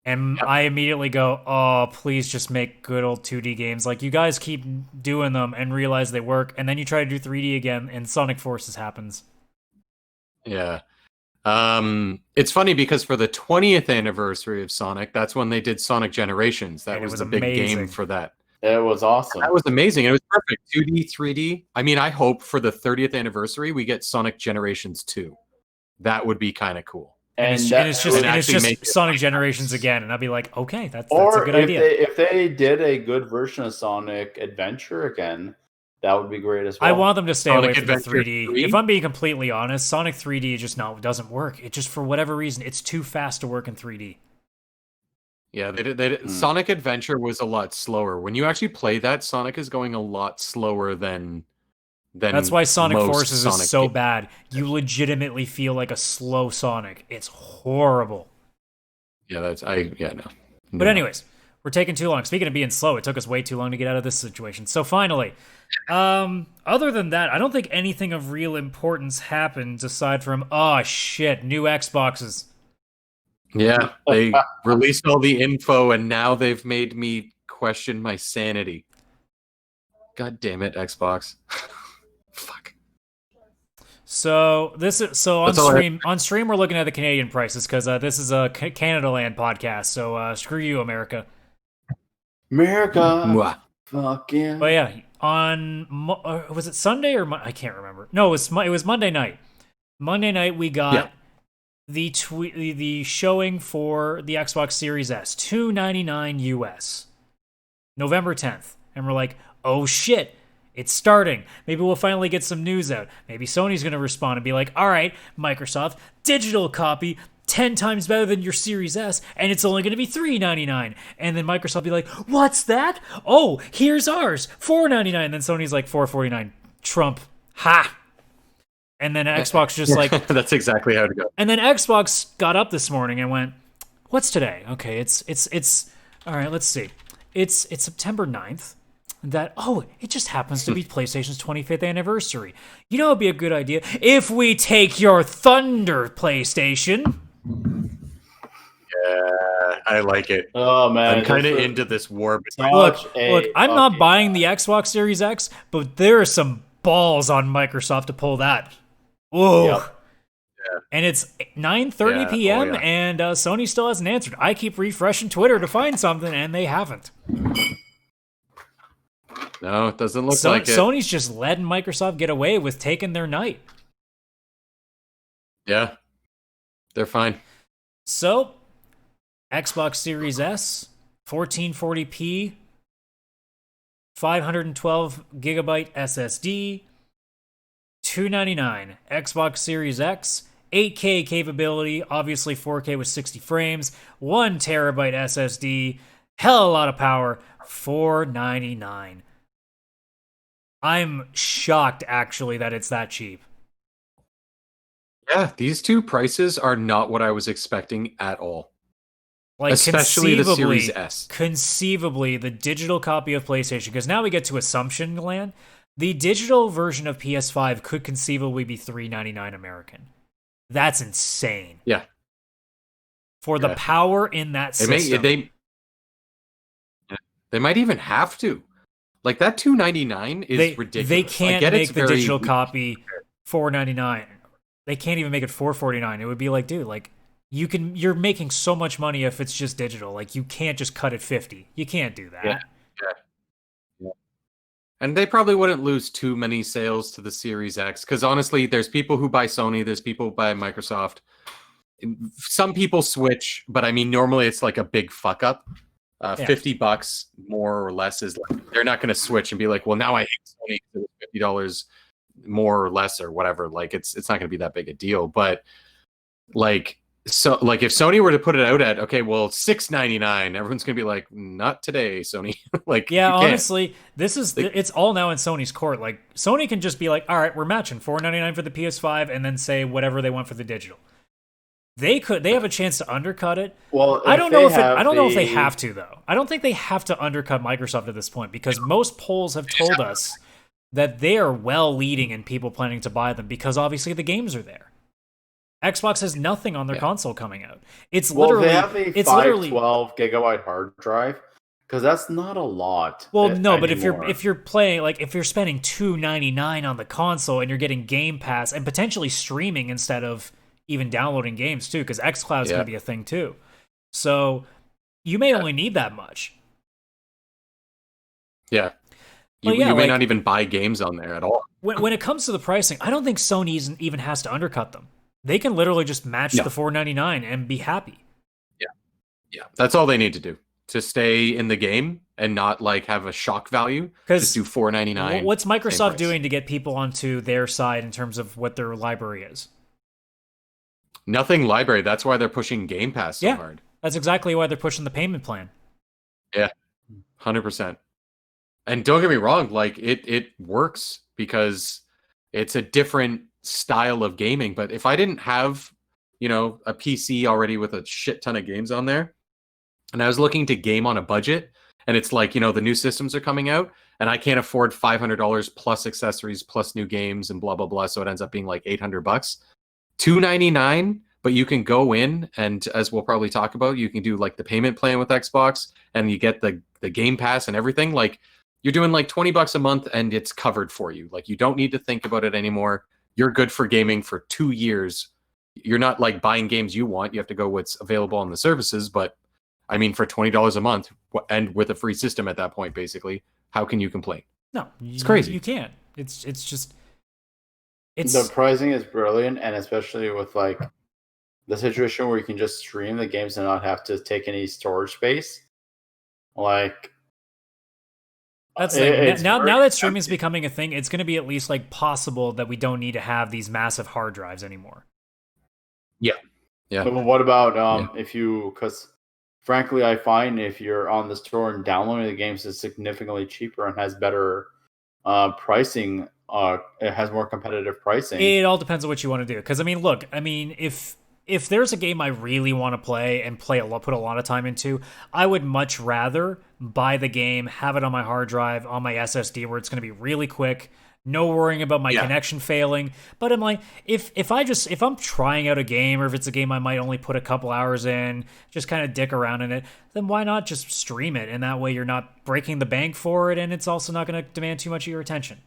And I immediately go, oh, please just make good old 2D games. Like, you guys keep doing them and realize they work, and then you try to do 3D again, and Sonic Forces happens. Yeah. It's funny because for the 20th anniversary of Sonic, that's when they did Sonic Generations. That was the big game for that. It was awesome. That was amazing. It was perfect. 2D, 3D. I mean, I hope for the 30th anniversary, we get Sonic Generations 2. That would be kind of cool. And it's just Sonic Generations again, and I'd be like, okay, that's a good idea. If they did a good version of Sonic Adventure again, that would be great as well. I want them to stay away from the 3D. 3? If I'm being completely honest, Sonic 3D just doesn't work. It just, for whatever reason, it's too fast to work in 3D. Yeah, Sonic Adventure was a lot slower. When you actually play that, Sonic is going a lot slower than that's why Sonic Forces is so bad. You legitimately feel like a slow Sonic. It's horrible. Yeah, no. But anyways, we're taking too long. Speaking of being slow, it took us way too long to get out of this situation. So finally, other than that, I don't think anything of real importance happened aside from, oh shit, new Xboxes. Yeah, they released all the info and now they've made me question my sanity. God damn it, Xbox. Fuck. So on stream we're looking at the Canadian prices because this is a Canada Land podcast. So screw you, America. America. Fuck yeah. But yeah, on was it Sunday or I can't remember. No, it was Monday night. Monday night we got the showing for the Xbox Series S, $299 US, November 10th, and we're like, oh shit. It's starting. Maybe we'll finally get some news out. Maybe Sony's going to respond and be like, all right, Microsoft, digital copy, 10 times better than your Series S, and it's only going to be $399. And then Microsoft will be like, what's that? Oh, here's ours, $499. And then Sony's like, $449. Trump. Ha! And then Xbox just like... That's exactly how to go. And then Xbox got up this morning and went, what's today? Okay, it's all right, let's see. It's September 9th. It just happens to be PlayStation's 25th anniversary. You know, it'd be a good idea if we take your thunder, PlayStation. Yeah, I like it. Oh man, I'm kind of into this war. Look, I'm not buying the Xbox Series X, but there are some balls on Microsoft to pull that. Whoa. Yep. And it's 9:30 p.m. and Sony still hasn't answered. I keep refreshing Twitter to find something, and they haven't. No, it doesn't look like it. Sony's just letting Microsoft get away with taking their night. Yeah, they're fine. So, Xbox Series S, 1440p, 512 gigabyte SSD, $299. Xbox Series X, 8K capability, obviously 4K with 60 frames, 1 terabyte SSD, hell of a lot of power, $499. I'm shocked, actually, that it's that cheap. Yeah, these two prices are not what I was expecting at all. Like, especially the Series S. Conceivably, the digital copy of PlayStation, because now we get to assumption land. The digital version of PS5 could conceivably be $399 American. That's insane. Yeah. For the power in that system. They might even have to. Like, that $299 is ridiculous. They can't make the digital copy $499. They can't even make it $449. It would be like, dude, like, you're making so much money if it's just digital. Like, you can't just cut it 50. You can't do that. Yeah. And they probably wouldn't lose too many sales to the Series X, because honestly, there's people who buy Sony, there's people who buy Microsoft. Some people switch, but I mean, normally it's like a big fuck up. $50 more or less is like, they're not going to switch and be like, well, now I hate Sony because it was $50 more or less or whatever. Like, it's not going to be that big a deal. But like, so like if Sony were to put it out at, okay, well, $699, everyone's going to be like, not today, Sony. Like, yeah, honestly, this is it's all now in Sony's court. Like, Sony can just be like, all right, we're matching $499 for the PS5 and then say whatever they want for the digital. They have a chance to undercut it. Well, I don't know if they have to, though. I don't think they have to undercut Microsoft at this point, because most polls have told us that they are well leading in people planning to buy them, because obviously the games are there. Xbox has nothing on their console coming out. It's literally they have a 512 gigabyte hard drive, because that's not a lot. Well, no, but if you're playing, like, if you're spending $299 on the console and you're getting Game Pass and potentially streaming instead of even downloading games too, because xCloud's going to be a thing too. So you may only need that much. Yeah. You may not even buy games on there at all. When it comes to the pricing, I don't think Sony even has to undercut them. They can literally just match the $499 and be happy. Yeah. That's all they need to do to stay in the game and not like have a shock value. Just do $499. What's Microsoft doing to get people onto their side in terms of what their library is? Nothing library. That's why they're pushing Game Pass so hard. That's exactly why they're pushing the payment plan. Yeah, 100%. And don't get me wrong, like it works because it's a different style of gaming. But if I didn't have, a PC already with a shit ton of games on there, and I was looking to game on a budget, and it's like, the new systems are coming out, and I can't afford $500 plus accessories plus new games and blah blah blah, so it ends up being like $800. $299, but you can go in and, as we'll probably talk about, you can do like the payment plan with Xbox, and you get the Game Pass and everything. Like, you're doing like $20 a month and it's covered for you. Like, you don't need to think about it anymore. You're good for gaming for 2 years. You're not like buying games you want. You have to go what's available on the services. But I mean, for $20 a month and with a free system at that point, basically, how can you complain? No, it's crazy. You can't. It's just. The pricing is brilliant, and especially with like the situation where you can just stream the games and not have to take any storage space. Like, that's now that streaming is becoming a thing, it's going to be at least like possible that we don't need to have these massive hard drives anymore. Yeah. But what about if you? Because frankly, I find if you're on the store and downloading the games, it's significantly cheaper and has better pricing. It has more competitive pricing. It all depends on what you want to do. Because if there's a game I really want to play and put a lot of time into, I would much rather buy the game, have it on my hard drive, on my SSD, where it's going to be really quick, no worrying about my connection failing. But I'm like, if I'm trying out a game, or if it's a game I might only put a couple hours in, just kind of dick around in it, then why not just stream it? And that way you're not breaking the bank for it, and it's also not going to demand too much of your attention.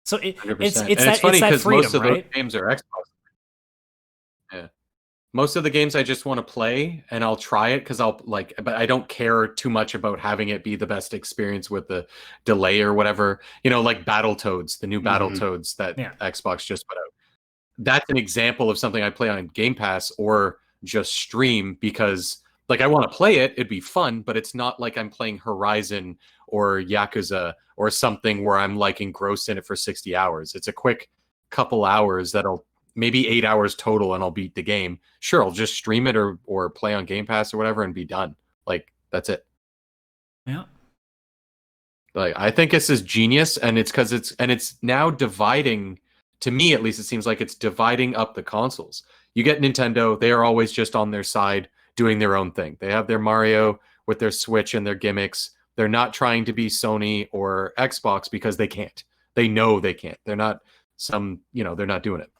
So it's funny because most of those games are Xbox. Most of the games I just want to play, and I'll try it because but I don't care too much about having it be the best experience with the delay or whatever. Like Battletoads, the new Battletoads that Xbox just put out. That's an example of something I play on Game Pass or just stream because, like, I want to play it. It'd be fun, but it's not like I'm playing Horizon or Yakuza or something where I'm like engrossed in it for 60 hours. It's a quick couple hours that'll maybe 8 hours total and I'll beat the game. Sure, I'll just stream it or play on Game Pass or whatever and be done. Like, that's it. Yeah. Like, I think this is genius, and it's because it's now dividing, to me at least, it seems like it's dividing up the consoles. You get Nintendo, they are always just on their side doing their own thing. They have their Mario with their Switch and their gimmicks. They're not trying to be Sony or Xbox because they can't. They know they can't. They're not they're not doing it.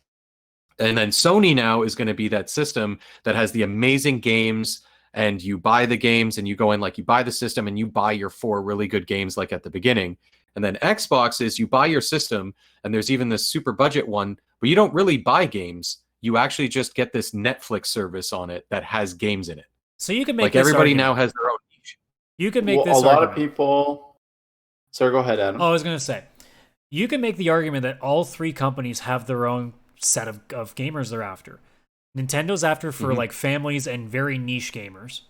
And then Sony now is going to be that system that has the amazing games, and you buy the games and you go in, like, you buy the system and you buy your 4 really good games like at the beginning. And then Xbox is you buy your system, and there's even this super budget one, but you don't really buy games. You actually just get this Netflix service on it that has games in it. So you can make like everybody now has their own niche. You can make this a lot argument. of people. Sorry, go ahead, Adam. Oh, I was going to say, you can make the argument that all 3 companies have their own set of gamers they're after. Nintendo's after for like families and very niche gamers.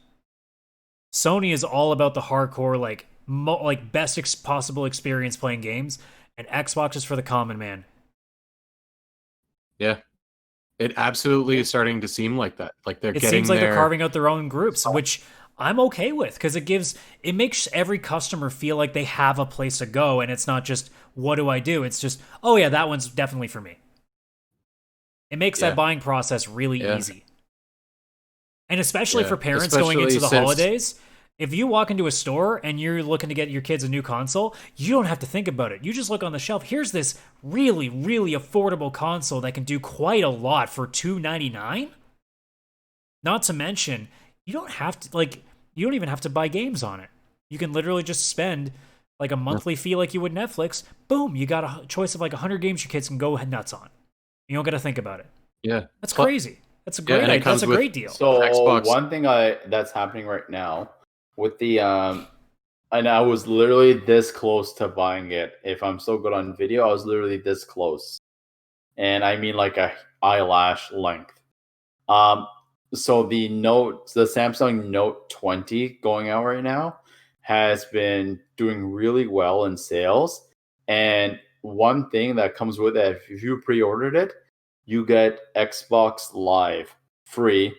Sony is all about the hardcore, like best possible experience playing games, and Xbox is for the common man. Yeah, it absolutely is starting to seem like that. Like it seems like they're carving out their own groups, which I'm okay with, because it makes every customer feel like they have a place to go, and it's not just, what do I do? It's just, oh yeah, that one's definitely for me. It makes that buying process really easy. And especially for parents going into the holidays, if you walk into a store and you're looking to get your kids a new console, you don't have to think about it. You just look on the shelf. Here's this really, really affordable console that can do quite a lot for $299. Not to mention, you don't even have to buy games on it. You can literally just spend like a monthly fee like you would Netflix. Boom, you got a choice of like 100 games your kids can go nuts on. You don't got to think about it. Yeah. That's crazy. That's a great That's a great deal. So Xbox. One thing that's happening right now with the and I was literally this close to buying it. If I'm so good on video, I was literally this close. And I mean like a eyelash length. So the Samsung Note 20 going out right now has been doing really well in sales. And one thing that comes with it, if you pre-ordered it, you get Xbox Live free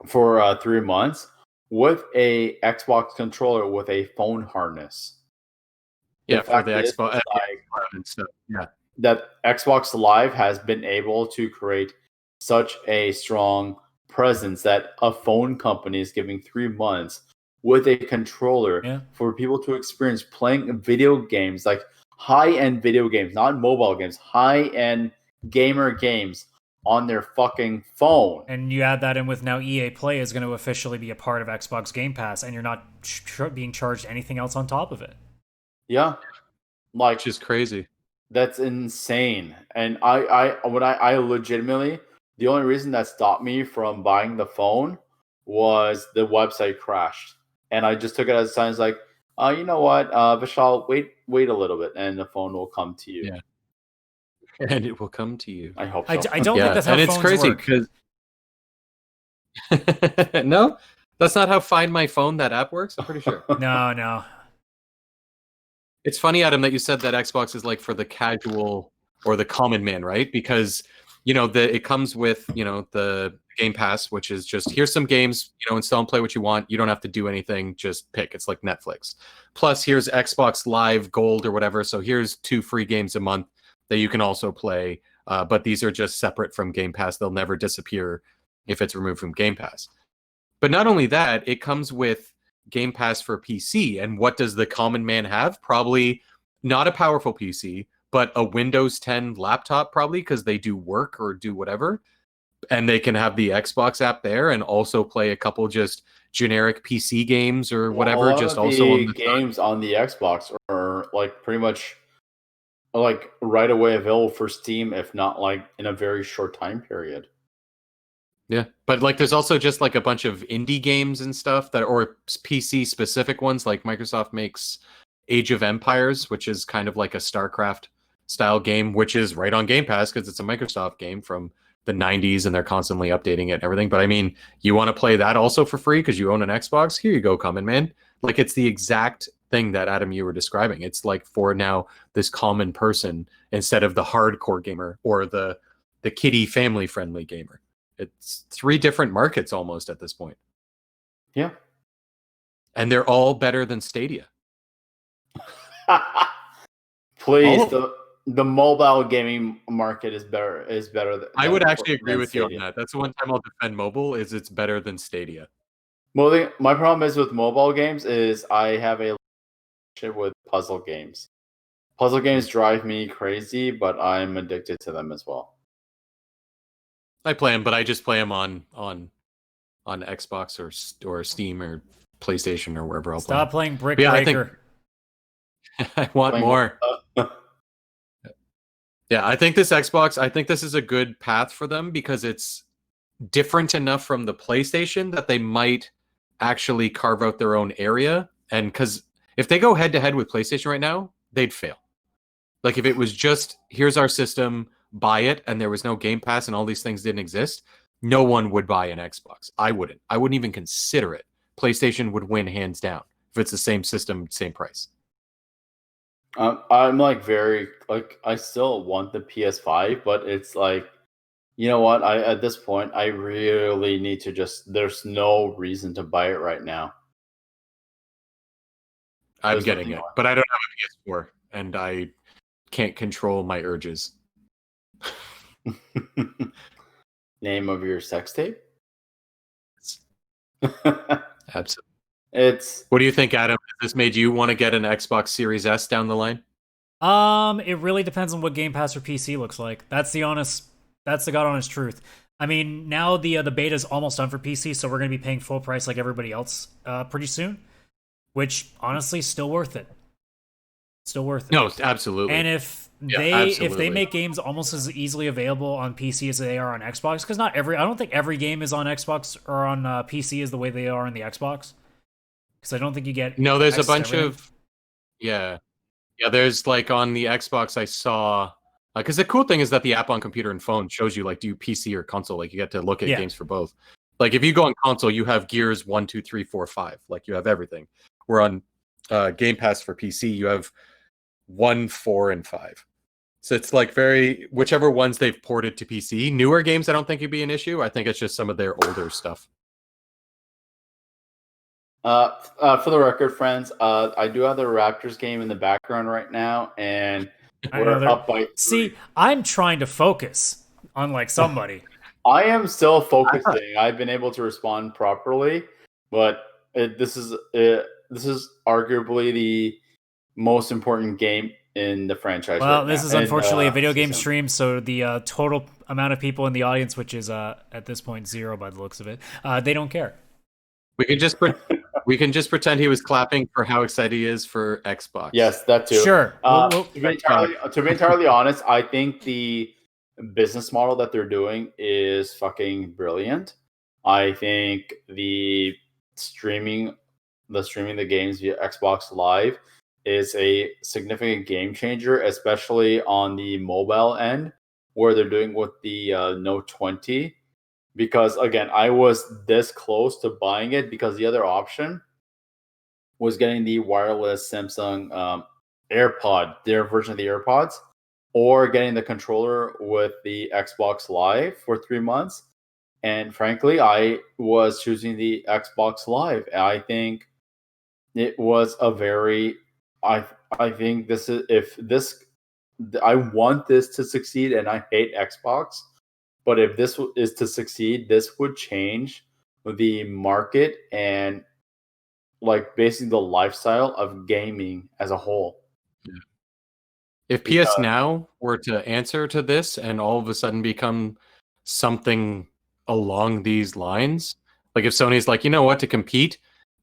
for 3 months with a Xbox controller with a phone harness. Yeah, for the Xbox and stuff. Yeah, that Xbox Live has been able to create such a strong presence that a phone company is giving 3 months with a controller for people to experience playing video games, like high-end video games, not mobile games, high-end gamer games on their fucking phone. And you add that in with now EA Play is going to officially be a part of Xbox Game Pass, and you're not being charged anything else on top of it. Yeah. Which is crazy. That's insane. And I legitimately, the only reason that stopped me from buying the phone was the website crashed. And I just took it as a sign, like, you know what, Vishal, wait a little bit, and the phone will come to you. Yeah. And it will come to you. I hope so. I don't think that's how phones work. And it's crazy because no, that's not how Find My Phone, that app, works. I'm pretty sure. No. It's funny, Adam, that you said that Xbox is like for the casual or the common man, right? Because it comes with the Game Pass, which is just, here's some games, install and play what you want. You don't have to do anything, just pick. It's like Netflix. Plus, here's Xbox Live Gold or whatever. So here's 2 free games a month that you can also play. But these are just separate from Game Pass. They'll never disappear if it's removed from Game Pass. But not only that, it comes with Game Pass for PC. And what does the common man have? Probably not a powerful PC, but a Windows 10 laptop, probably, because they do work or do whatever. And they can have the Xbox app there and also play a couple just generic PC games or whatever. Just also on the games on the Xbox are like pretty much like right away available for Steam, if not like in a very short time period. Yeah, but like there's also just like a bunch of indie games and stuff that, or PC specific ones, like Microsoft makes Age of Empires, which is kind of like a StarCraft style game, which is right on Game Pass because it's a Microsoft game from the 90s and they're constantly updating it and everything. But I mean, you want to play that also for free because you own an Xbox? Here you go, coming man. Like it's the exact thing that Adam you were describing. It's like for now this common person instead of the hardcore gamer or the kiddie family friendly gamer. It's 3 different markets almost at this point. Yeah. And they're all better than Stadia. Please, the mobile gaming market is better. I would actually agree with you on that. That's the one time I'll defend mobile is it's better than Stadia. Well, my problem is with mobile games is I have a relationship with puzzle games. Puzzle games drive me crazy, but I'm addicted to them as well. I play them, but I just play them on Xbox or Steam or PlayStation or wherever I'll play. Stop playing Brick Yeah, Breaker. I want more. Yeah, I think this Xbox, I think this is a good path for them because it's different enough from the PlayStation that they might actually carve out their own area. And because if they go head to head with PlayStation right now, they'd fail. Like if it was just, here's our system, buy it, and there was no Game Pass and all these things didn't exist, no one would buy an Xbox. I wouldn't even consider it. PlayStation would win hands down if it's the same system, same price. I'm like I still want the PS5, but it's like, you know what? At this point, I really need to there's no reason to buy it right now. I'm getting it, but I don't have a PS4 and I can't control my urges. Name of your sex tape? Absolutely. What do you think, Adam? Has this made you want to get an Xbox Series S down the line? It really depends on what Game Pass or PC looks like. That's the god honest truth. I mean, now the beta is almost done for PC, so we're going to be paying full price like everybody else pretty soon, which honestly is still worth it. Still worth it. No, absolutely. And if they make games almost as easily available on PC as they are on Xbox, because I don't think every game is on Xbox or on PC is the way they are on the Xbox. Because I don't think you get there's a bunch of there's like on the Xbox I saw because the cool thing is that the app on computer and phone shows you like do you PC or console, like you get to look at games for both. Like if you go on console, you have Gears 1, 2, 3, 4, 5, like you have everything. Where on Game Pass for PC, you have 1, 4, and 5. So it's like whichever ones they've ported to PC. Newer games, I don't think it'd be an issue. I think it's just some of their older stuff. For the record, friends, I do have the Raptors game in the background right now, and we're up by 3. See, I'm trying to focus, unlike somebody. I am still focusing. I've been able to respond properly, but this is arguably the most important game in the franchise. Well, right this now. is unfortunately a video game stream, so the total amount of people in the audience, which is at this point 0 by the looks of it, they don't care. We can just pretend he was clapping for how excited he is for Xbox. Yes, that too. Sure. To be entirely honest, I think the business model that they're doing is fucking brilliant. I think the streaming the games via Xbox Live is a significant game changer, especially on the mobile end, where they're doing with the Note 20. Because again, I was this close to buying it because the other option was getting the wireless Samsung AirPod, their version of the AirPods, or getting the controller with the Xbox Live for 3 months. And frankly, I was choosing the Xbox Live. I think it was a very, I think this is, I want this to succeed and I hate Xbox. But if this is to succeed, this would change the market and like basically the lifestyle of gaming as a whole. Yeah. If PS Now were to answer to this and all of a sudden become something along these lines, like if Sony's like, you know what, to compete,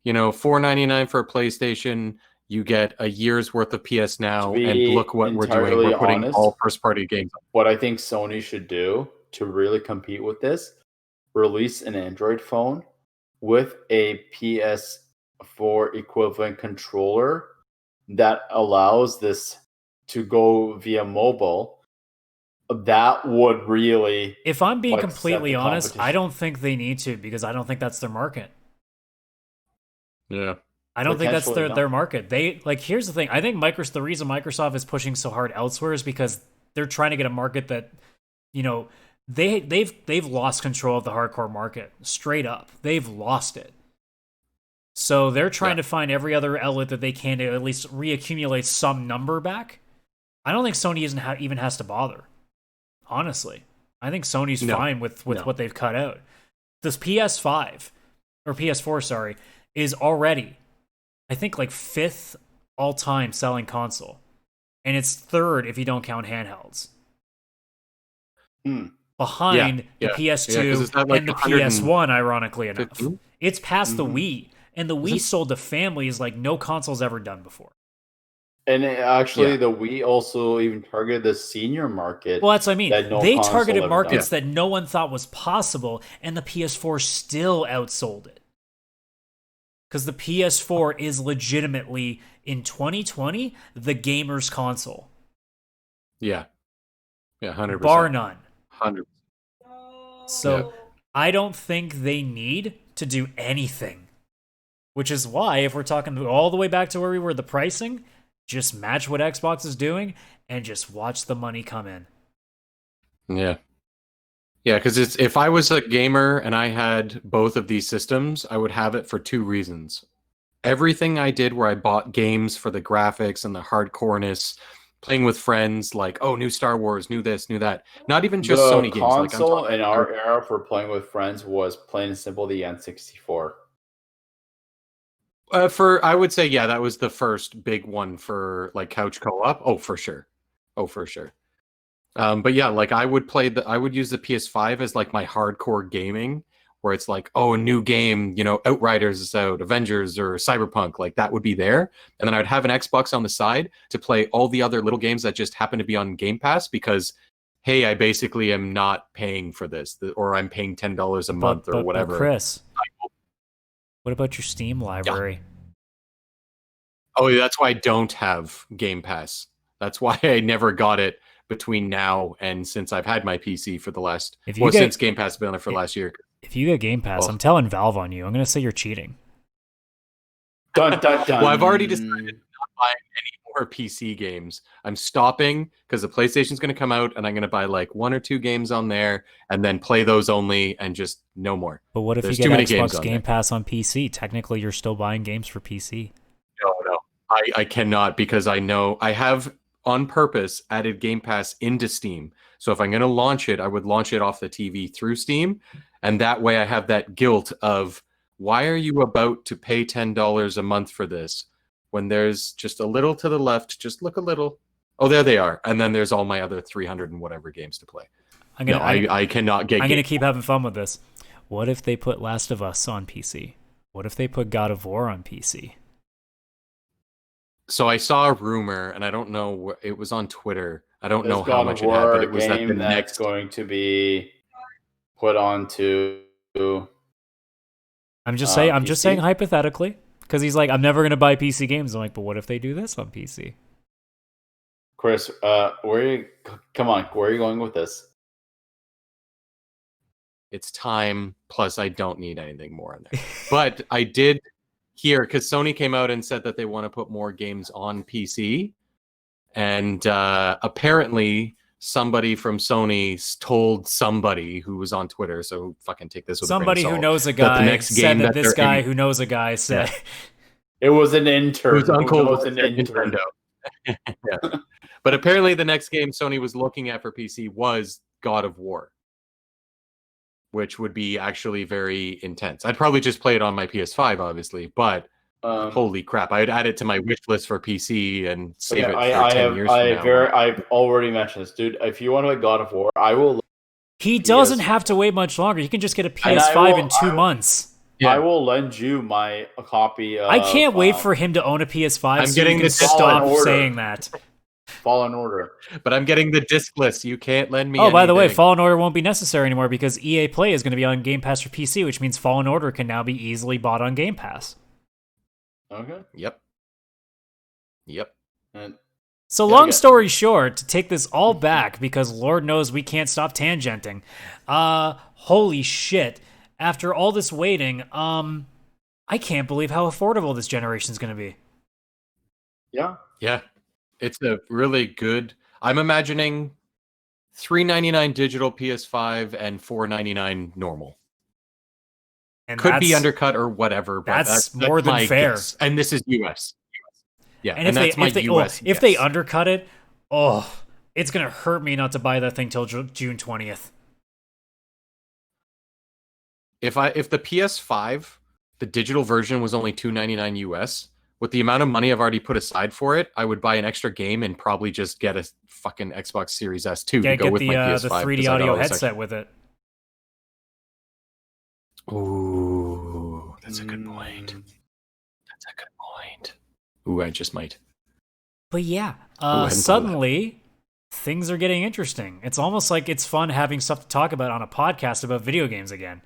$4.99 for a PlayStation, you get a year's worth of PS Now, and look what we're doing. We're putting all first-party games. What I think Sony should do to really compete with this release an Android phone with a PS4 equivalent controller that allows this to go via mobile, that would really... If I'm being like, completely set the honest, I competition. don't think they need to, because I don't think that's their market. Yeah. I don't think that's Potentially, their market. They like here's the thing. I think the reason Microsoft is pushing so hard elsewhere is because they're trying to get a market that, you know, they've lost control of the hardcore market. Straight up. They've lost it. So they're trying to find every other outlet that they can to at least reaccumulate some number back. I don't think Sony even has to bother. Honestly. I think Sony's fine with what they've cut out. This PS5 or PS4, sorry, is already, I think, like 5th all-time selling console. And it's 3rd if you don't count handhelds. Behind the PS2 and the PS1, ironically enough. It's past the Wii. And the Wii sold to families like no console's ever done before. And actually, the Wii also even targeted the senior market. Well, that's what I mean. They targeted ever markets that no one thought was possible, and the PS4 still outsold it. Because the PS4 is legitimately, in 2020, the gamer's console. Yeah. Yeah, 100%. Bar none. 100%. So, I don't think they need to do anything. Which is why, if we're talking all the way back to where we were, the pricing, just match what Xbox is doing, and just watch the money come in. Yeah. Yeah, because if I was a gamer and I had both of these systems, I would have it for 2 reasons. Everything I did where I bought games for the graphics and the hardcoreness, playing with friends, like, oh, new Star Wars, new this, new that. Not even just Sony games. The console in our era for playing with friends was plain and simple the N64. I would say, yeah, that was the first big one for like couch co-op. Oh, for sure. But yeah, like I would use the PS5 as like my hardcore gaming, where it's like, oh, a new game, you know, Outriders is out, Avengers or Cyberpunk, like that would be there. And then I'd have an Xbox on the side to play all the other little games that just happen to be on Game Pass because, hey, I basically am not paying for this, or I'm paying $10 a month or whatever. But Chris, what about your Steam library? Yeah. Oh, that's why I don't have Game Pass. That's why I never got it between now and since I've had my PC for the last... since Game Pass has been on it for last year. If you get Game Pass, I'm telling Valve on you. I'm going to say you're cheating. Dun, dun, dun. Well, I've already decided not to buy any more PC games. I'm stopping because the PlayStation's going to come out and I'm going to buy like 1 or 2 games on there and then play those only and just no more. But what if you get Xbox Game Pass on PC? Technically, you're still buying games for PC. No. I cannot, because I know I have on purpose added Game Pass into Steam. So if I'm going to launch it, I would launch it off the TV through Steam. And that way I have that guilt of, why are you about to pay $10 a month for this when there's just a little to the left? Just look a little. Oh, there they are. And then there's all my other 300 and whatever games to play. I cannot get... I'm going to keep having fun with this. What if they put Last of Us on PC? What if they put God of War on PC? So I saw a rumor, and I don't know, it was on Twitter. I don't know how much it had, but it was that the next going to be put onto... I'm just saying hypothetically, because he's like, I'm never going to buy PC games. I'm like, but what if they do this on PC? Chris, come on, where are you going with this? It's time, plus I don't need anything more in there. But I did hear, because Sony came out and said that they want to put more games on PC, and apparently somebody from Sony told somebody who was on Twitter, so fucking take this with somebody a grain of who salt, knows a guy that the next game that this guy who knows a guy said. It was an intern. Whose uncle was an intern. Yeah. But apparently the next game Sony was looking at for PC was God of War, which would be actually very intense. I'd probably just play it on my PS5, obviously, but holy crap, I'd add it to my wish list for PC and save it for 10 years from now. I've already mentioned this, dude. If you want to play God of War, I will... He doesn't have to wait much longer. You can just get a PS5 in 2 months. Yeah. I will lend you a copy of... I can't wait for him to own a PS5 so you can stop saying that. Fallen Order. But I'm getting the discless. You can't lend me. Oh, by the way, anything. Fallen Order won't be necessary anymore because EA Play is going to be on Game Pass for PC, which means Fallen Order can now be easily bought on Game Pass. Okay. Yep. And So Yeah, long yeah. story short, to take this all back, because Lord knows we can't stop tangenting. Holy shit. After all this waiting, I can't believe how affordable this generation is going to be. yeah. Yeah. It's a really good. I'm imagining $399 digital PS5 and $499 normal. And Could be that's- undercut or whatever. But that's more than my fair. guess. And this is US. Yeah, And and that's my US. if they guess. undercut it, it's going to hurt me not to buy that thing till June 20th. If the PS5, the digital version was only $299 US, with the amount of money I've already put aside for it, I would buy an extra game and probably just get a fucking Xbox Series S2 to go Get with my PS5. the 3D 'cause I got audio all this headset with it. Ooh, that's a good point. That's a good point. Ooh, I just might. But yeah, I hadn't thought of that. suddenly things are getting interesting. It's almost like it's fun having stuff to talk about on a podcast about video games again.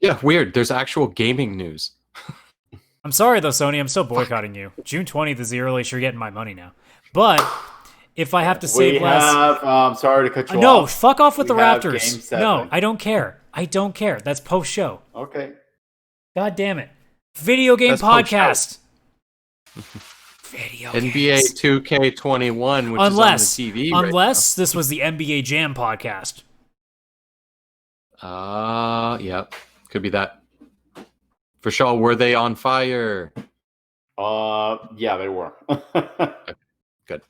Yeah, weird. There's actual gaming news. I'm sorry though, Sony. I'm still boycotting you. June 20th is the earliest you're getting my money now. But if I have to save We less, have. Sorry to cut you no, off. fuck off with the We have Raptors. Game 7. No, I don't care. I don't care. That's post show. Okay. God damn it. Video game That's post-show. podcast. Video NBA games. 2K21, which Unless is on the TV right this was the NBA Jam podcast. now. Yep. Could be that. For sure. Were they on fire? Yeah, they were. Good.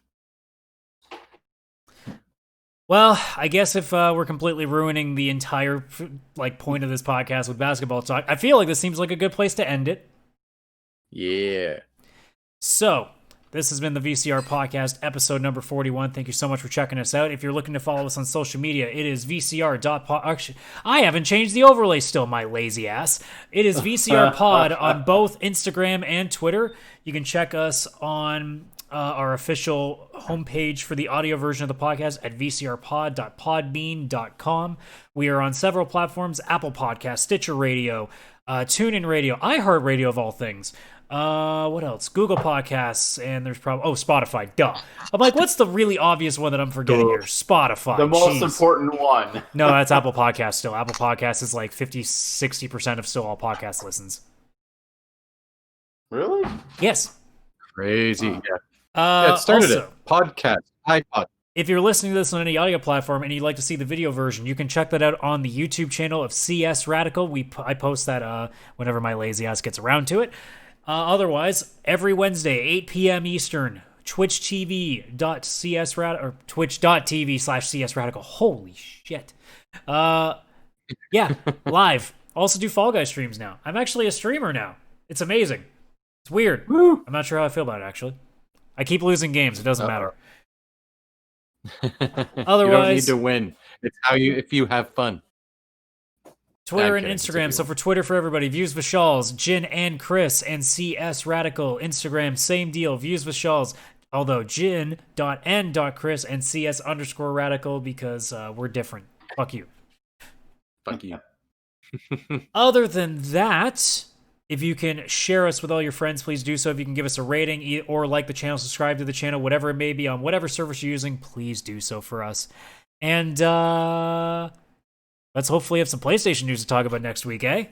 Well, I guess if we're completely ruining the entire point of this podcast with basketball talk, I feel like this seems like a good place to end it. Yeah. So, this has been the VCR Podcast, episode number 41. Thank you so much for checking us out. If you're looking to follow us on social media, it is VCR.pod. Actually, I haven't changed the overlay still, my lazy ass. It is VCR Pod on both Instagram and Twitter. You can check us on our official homepage for the audio version of the podcast at vcrpod.podbean.com. We are on several platforms: Apple Podcasts, Stitcher Radio, TuneIn Radio, iHeartRadio of all things. What else? Google Podcasts, and there's probably Spotify. Duh. I'm like, what's the really obvious one that I'm forgetting here? Spotify. The most Jeez. important one. No, that's Apple Podcasts still. Apple Podcasts is like 50-60% of still all podcast listens. Really? Yes. Crazy. Yeah, it started also, it. Podcast. iPod. if you're listening to this on any audio platform and you'd like to see the video version, you can check that out on the YouTube channel of CS Radical. I post that whenever my lazy ass gets around to it. Otherwise, every Wednesday, 8 p.m. Eastern, twitch.tv/CSRadical. Holy shit. Yeah, live. Also do Fall Guys streams now. I'm actually a streamer now. It's amazing. It's weird. Woo. I'm not sure how I feel about it, actually. I keep losing games. It doesn't matter. You don't Otherwise, need to win. It's if you have fun. Twitter and kidding. It's a Instagram. good So for Twitter for everybody, Views with Shawls, Jin and Chris, and CS Radical. Instagram, same deal, Views with Shawls. Although Jin.n.Chris and CS_Radical because we're different. Fuck you. Fuck you. Other than that, if you can share us with all your friends, please do so. If you can give us a rating or like the channel, subscribe to the channel, whatever it may be, on whatever service you're using, please do so for us. And let's hopefully have some PlayStation news to talk about next week, eh?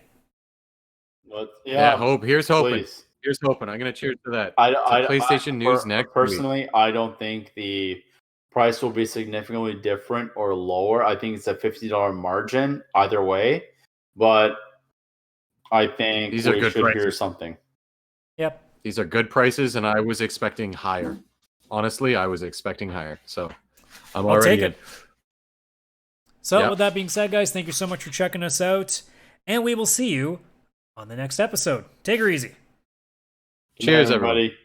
Yeah, Hope. Here's hoping. please. Here's hoping. I'm gonna cheers to that. PlayStation news next Personally, I don't think the price will be significantly different or lower. I think it's a $50 margin either way, but I think These are we good should hear prices. something. Yep. These are good prices, and I was expecting higher. Honestly, I was expecting higher. So I'm I'll already take in. it. So Yep. with that being said, guys, thank you so much for checking us out, and we will see you on the next episode. Take her easy. Good night, Cheers, everyone. everybody.